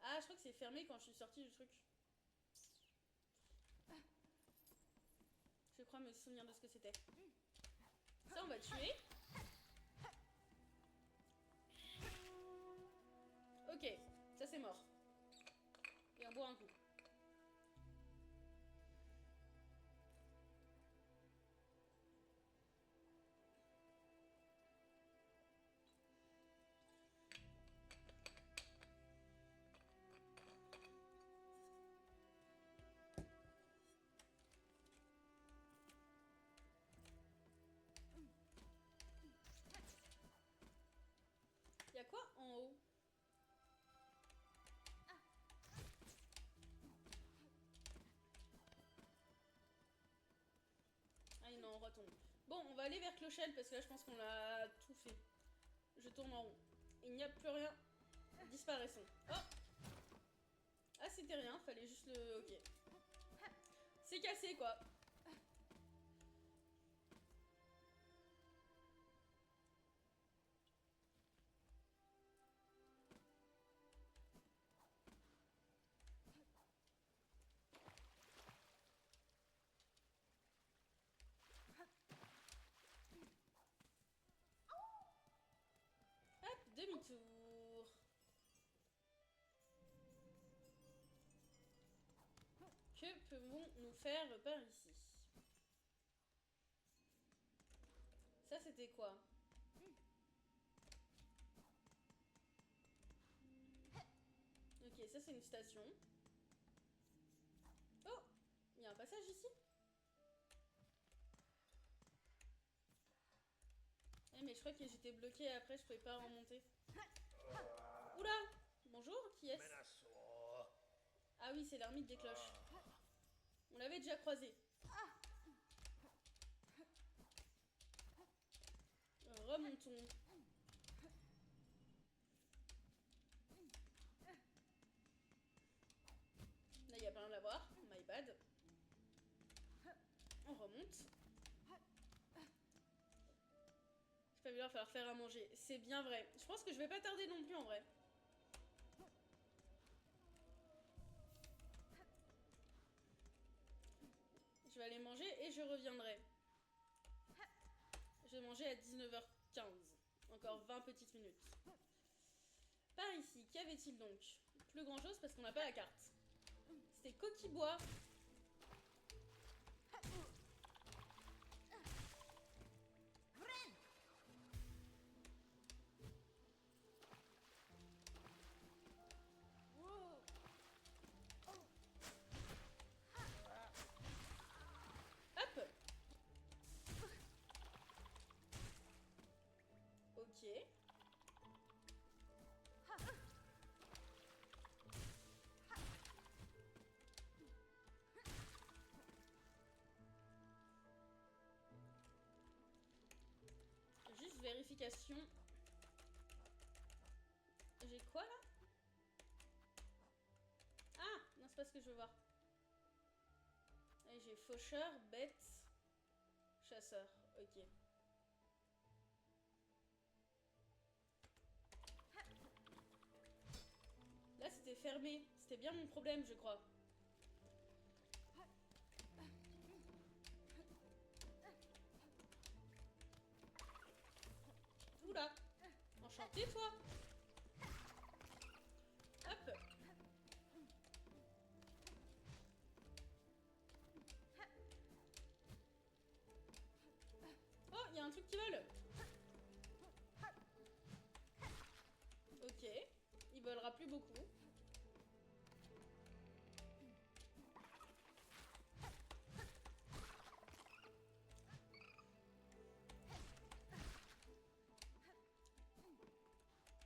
Ah, je crois que c'est fermé quand je suis sortie du truc. Je crois me souvenir de ce que c'était. Ça, on va tuer. Ok, ça c'est mort. Et on boit un coup. Y'a quoi en haut? Ah non, on retombe. Bon, on va aller vers Clochelle parce que là je pense qu'on a tout fait. Je tourne en rond. Il n'y a plus rien. Disparaissons. Oh! Ah, c'était rien, fallait juste le... Ok. C'est cassé quoi. Hop, demi-tour. Que pouvons-nous faire par ici? Ça, c'était quoi? Ok, ça, c'est une station. Oh! Il y a un passage ici? Eh, mais je crois que j'étais bloquée après, je pouvais pas remonter. Oula! Bonjour, qui est-ce? Ah oui, c'est l'ermite des cloches. On l'avait déjà croisé. Remontons. Là, il n'y a pas rien à voir. My bad. On remonte. Je vais pas vouloir falloir faire à manger. C'est bien vrai. Je pense que je vais pas tarder non plus en vrai. Je vais aller manger et je reviendrai. Je vais manger à 19h15. Encore 20 petites minutes. Par ici, qu'avait-il donc? Plus grand chose parce qu'on n'a pas la carte. C'était Coquibois. Hop. Ok. Juste vérification. J'ai quoi là? Ah, non, c'est pas ce que je veux voir. J'ai faucheur, bête, chasseur. Ok. Là, c'était fermé. C'était bien mon problème, je crois. Oula. Enchanté, toi. plus beaucoup.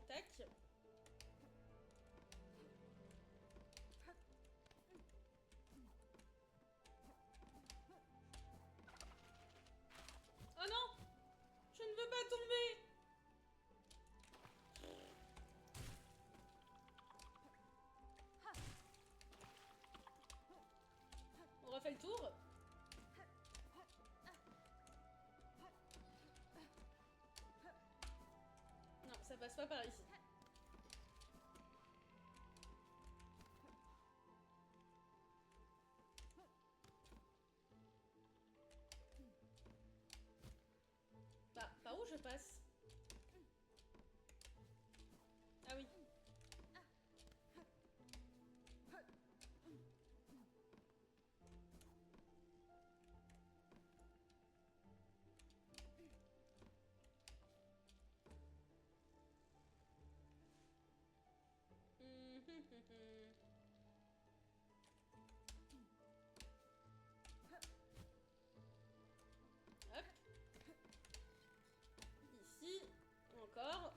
Tac. Oh non! Je ne veux pas tomber! On refait le tour. Non, ça passe pas par ici. Bah, par où je passe? Ah oui. Hop. Ici. Encore.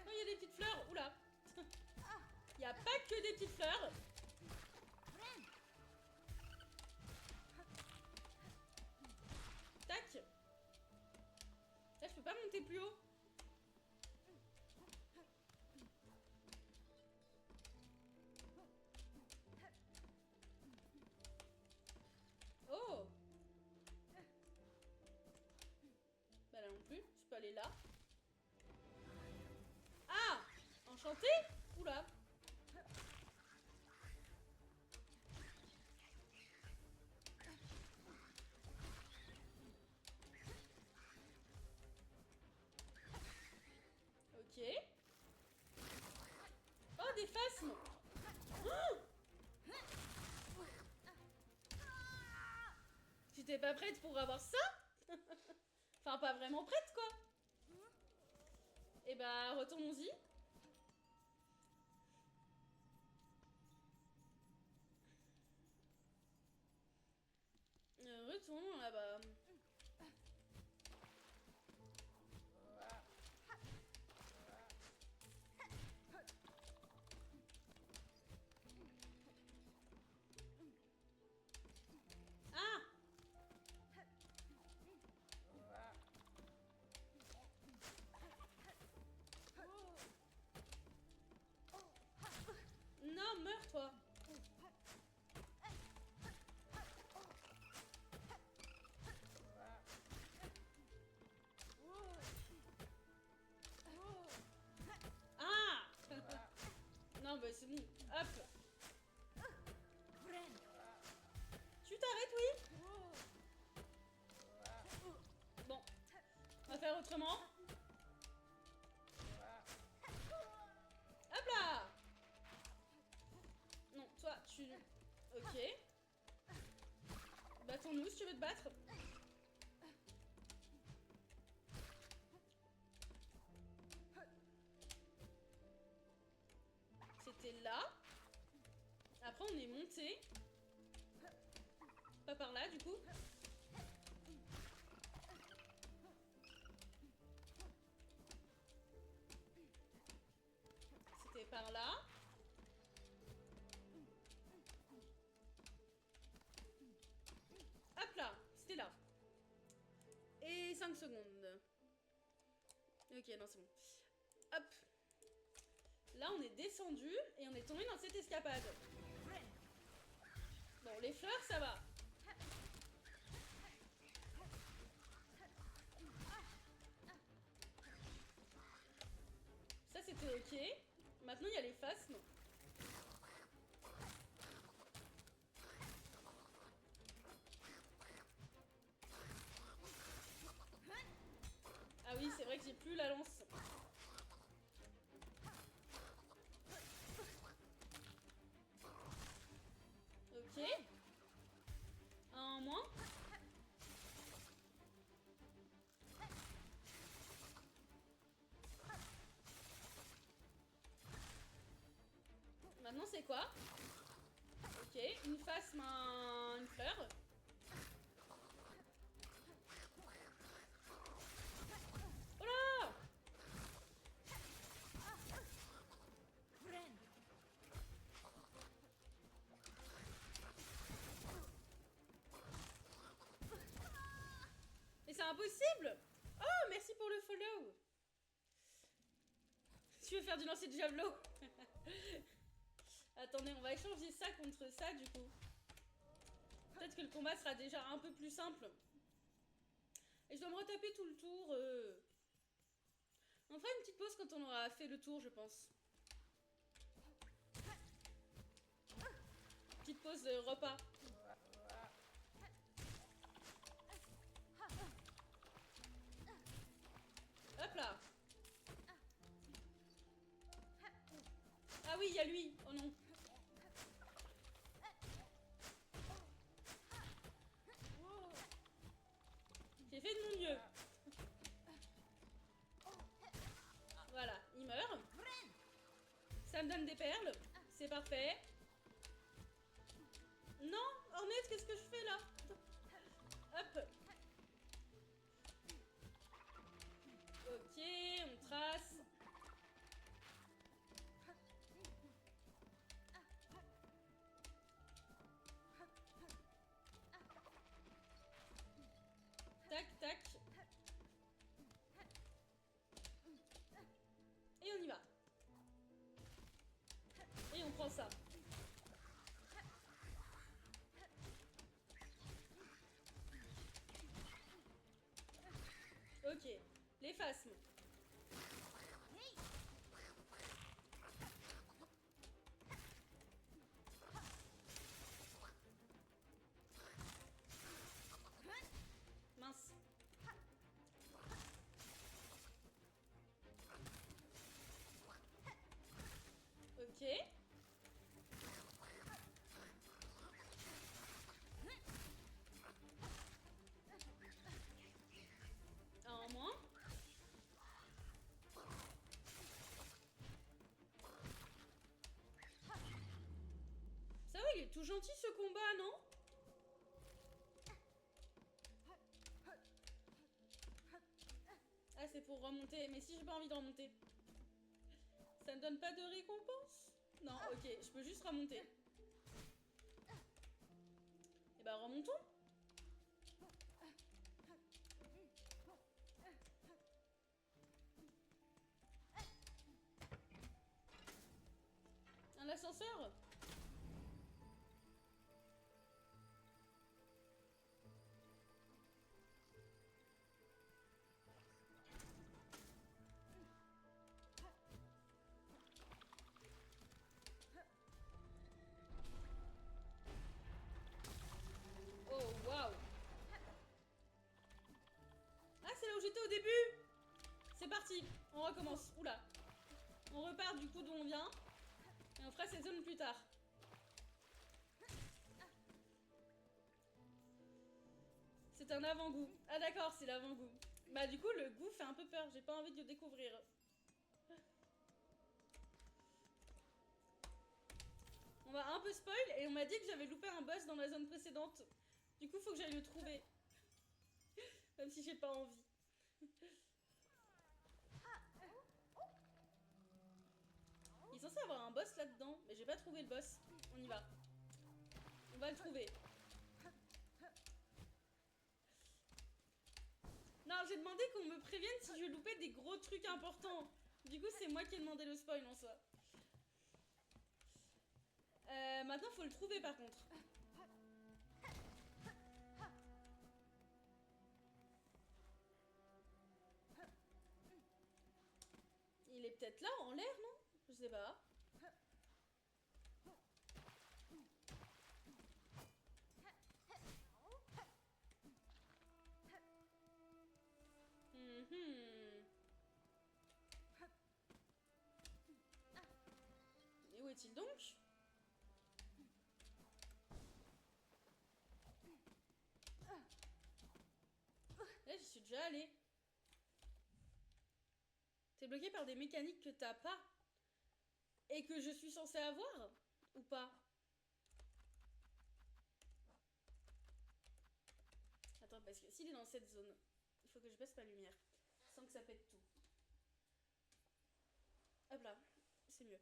Oh, il y a des petites fleurs. Oula. Il n'y a pas que des petites fleurs. Tac. Là, je peux pas monter plus haut. Oh. Bah là non plus. Je peux aller là. Ah. Enchanté. Oula. Ok. Oh, des phasmes. Oh, j'étais pas prête pour avoir ça. Enfin, pas vraiment prête, quoi. Et bah, retournons-y. Retournons là-bas. Ah. Non, meurs-toi. Ah. Non, bah c'est bon. Hop. Tu t'arrêtes, oui? Bon. On va faire autrement. Hop là. Non, toi, tu... Ok. Battons-nous si tu veux te battre. C'était là. Après, on est monté. Pas par là, du coup. C'était par là. Hop là. C'était là. Et 5 secondes. Ok, non, c'est bon. Hop. Là, on est descendu et on est tombé dans cette escapade. Bon, les fleurs, ça va. Ça, c'était ok. Maintenant, il y a les phasmes. Ah oui, c'est vrai que j'ai plus la lance. Ok. Un en moins. c'est quoi? Ok, une face, une fleur. Oh là! Mais c'est impossible! Oh, merci pour le follow! Tu veux faire du lancer de javelot? Attendez, on va échanger ça contre ça du coup. Peut-être que le combat sera déjà un peu plus simple. Et je dois me retaper tout le tour. On fera une petite pause quand on aura fait le tour, je pense. Petite pause repas. Hop là. Ah oui, il y a lui. Oh non. J'ai fait de mon mieux. Voilà, il meurt. Ça me donne des perles. C'est parfait. Non, Ornette, qu'est-ce que je fais là? Hop. Ok, on trace. Tac, tac. Et on y va. Et on prend ça. Ok, les phasmes. Mince. Ok. Un en moins. Ça va, il est tout gentil ce combat, non? Ah, c'est pour remonter. Mais si j'ai pas envie de remonter. Ça ne donne pas de récompense? Non, ok, je peux juste remonter. Et bah remontons. Un ascenseur? Oh, waouh. Ah, c'est là où j'étais au début. C'est parti, on recommence. Oula. On repart du coup d'où on vient. Et on fera cette zone plus tard. C'est un avant-goût. Ah d'accord, c'est l'avant-goût. Bah du coup, le goût fait un peu peur. J'ai pas envie de le découvrir. On va un peu spoil et on m'a dit que j'avais loupé un boss dans la zone précédente. Du coup, faut que j'aille le trouver. Même si j'ai pas envie. Il est censé avoir un boss là-dedans, mais j'ai pas trouvé le boss. On y va. On va le trouver. Non, j'ai demandé qu'on me prévienne si je loupais des gros trucs importants. Du coup, c'est moi qui ai demandé le spoil en soi. Maintenant, faut le trouver par contre. Il est peut-être là, en l'air, non? Je sais pas. Et où est-il donc? Là, j'y suis déjà allée. T'es bloqué par des mécaniques que t'as pas et que je suis censée avoir? Ou pas? Attends, parce que s'il est dans cette zone, il faut que je baisse ma lumière. Sans que ça pète tout. Hop là, c'est mieux.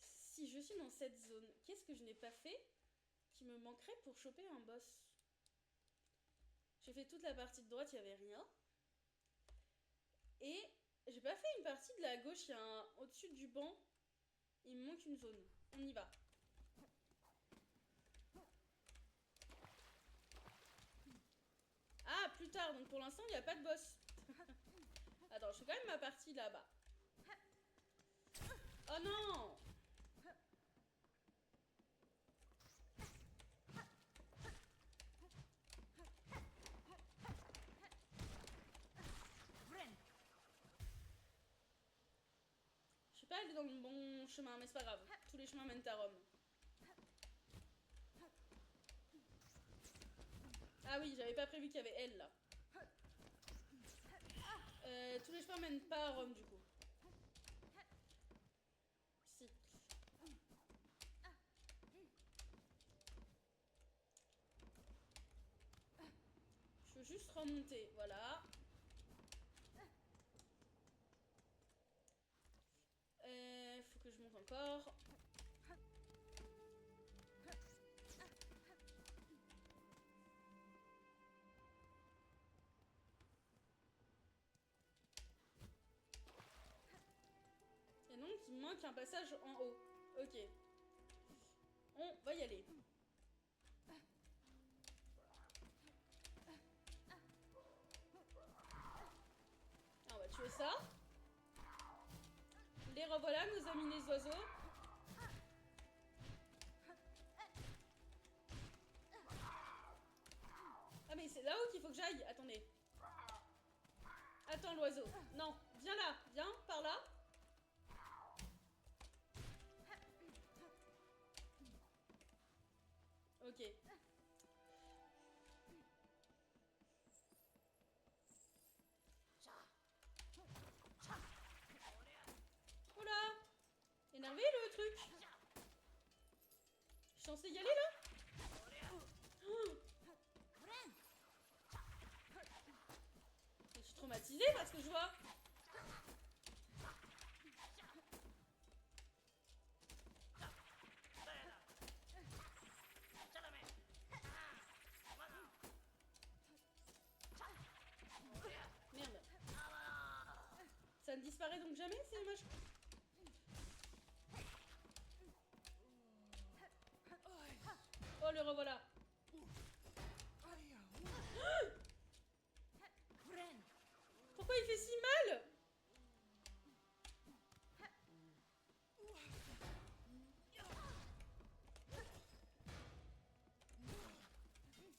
Si je suis dans cette zone, qu'est-ce que je n'ai pas fait qui me manquerait pour choper un boss? J'ai fait toute la partie de droite, il n'y avait rien. Et j'ai pas fait une partie de la gauche, il y a un au-dessus du banc. Il me manque une zone. On y va. Ah, plus tard, donc pour l'instant, il n'y a pas de boss. Attends, je fais quand même ma partie là-bas. Oh non! Je suis pas allée dans le bon chemin, mais c'est pas grave. Tous les chemins mènent à Rome. Ah oui, j'avais pas prévu qu'il y avait elle là. Tous les chemins mènent pas à Rome du coup. Si. Je veux juste remonter, voilà. Faut que je monte encore. Et donc, il me manque un passage en haut. Ok. On va y aller. Ah, on va tuer ça. Les revoilà, nos amis les oiseaux. Ah mais c'est là-haut qu'il faut que j'aille. Attendez. Attends l'oiseau. Non, viens là. Viens, par là. Ok. Oula. Énervé le truc. Je suis censée y aller là. Oh. Je suis traumatisée par ce que je vois. Merde. Ça ne disparaît donc jamais, c'est dommage. Oh, le revoilà. Pourquoi il fait si mal?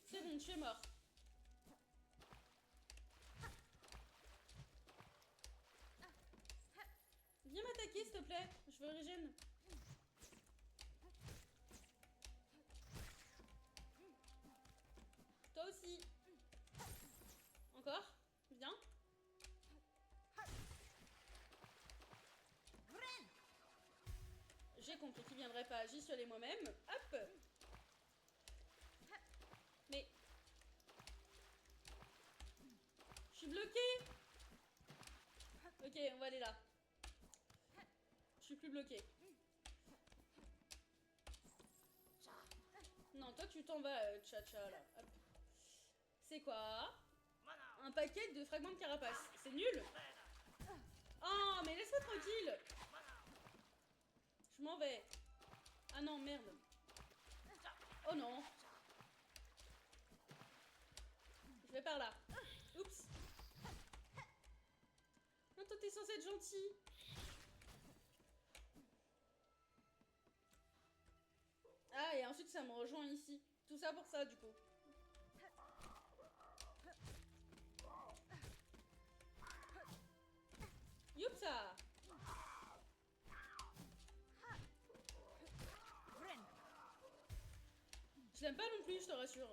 C'est bon, tu es mort. Viens m'attaquer s'il te plaît, je veux régène. Toi aussi. Encore. Viens. J'ai compris qu'il viendrait pas, j'y suis allée moi-même. Hop. Mais... je suis bloquée. Ok, on va aller là. Je suis plus bloquée. Non, toi tu t'en vas, Tcha-Tcha, là. Hop. C'est quoi? Un paquet de fragments de carapace. C'est nul. Oh, mais laisse-moi tranquille. Je m'en vais. Ah non, merde. Oh non. Je vais par là. Oups. Non, toi t'es censé être gentil. Ah, et ensuite ça me rejoint ici. Tout ça pour ça, du coup. Youpsa. Je l'aime pas non plus, je te rassure.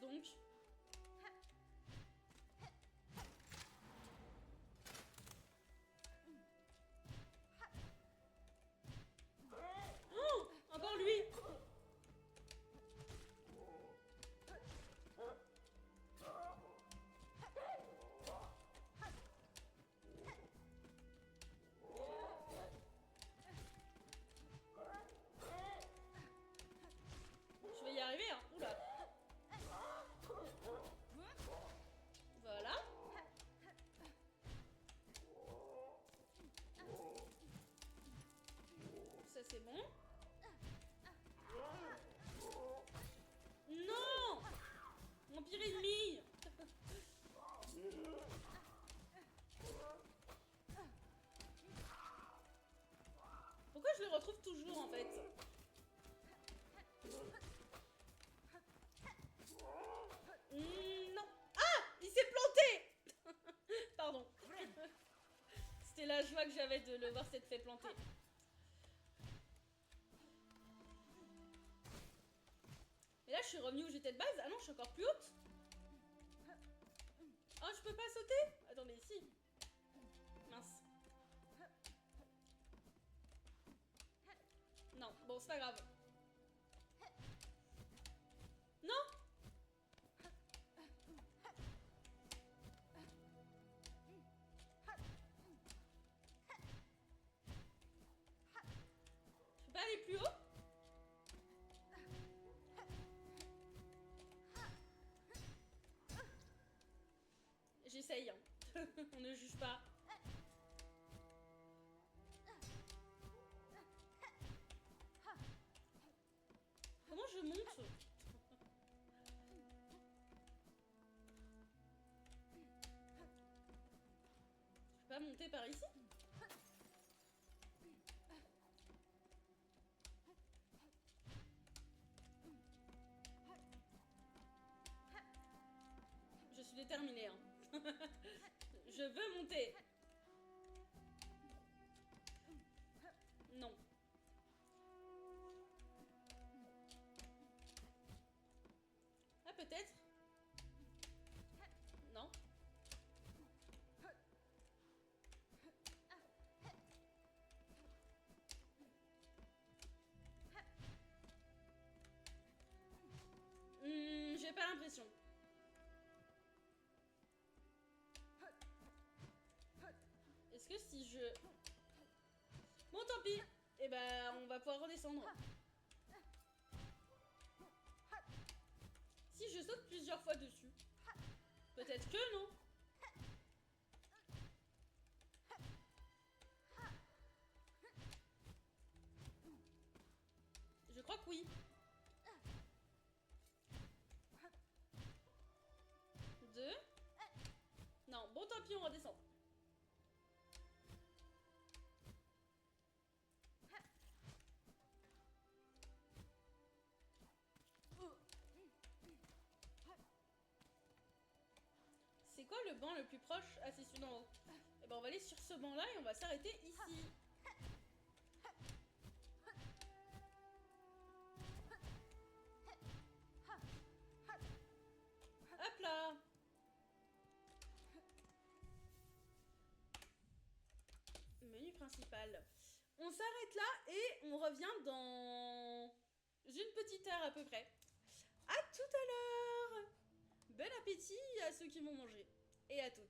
donc. Oh, encore lui. Je vais y arriver, hein. Oula. Voilà. Ça c'est bon. Non! Mon pire ennemi! Pourquoi je le retrouve toujours en fait? Non. Ah! Il s'est planté! Pardon. C'était la joie que j'avais de le voir s'être fait planter. Et là, je suis revenue où j'étais de base. Ah non, je suis encore plus haute. Oh, je peux pas sauter? Attendez, si. Mince. Non, bon, c'est pas grave. Non! Je peux pas aller plus haut? J'essaye, hein. On ne juge pas. Comment je monte? Je peux pas monter par ici? Je suis déterminée, hein. Je veux monter. Non. Ah, peut-être. Non. J'ai pas l'impression. Est-ce que si je... Bon, tant pis. Eh ben, on va pouvoir redescendre. Si je saute plusieurs fois dessus. Peut-être que non. Je crois que oui. 2. Non, bon tant pis, on redescend. C'est quoi le banc le plus proche? Ah, c'est celui d'en haut. Et ben on va aller sur ce banc là et on va s'arrêter ici. Hop là. Menu principal. On s'arrête là et on revient dans une petite heure à peu près. À tout à l'heure. Bon appétit à ceux qui vont manger. Et à tous.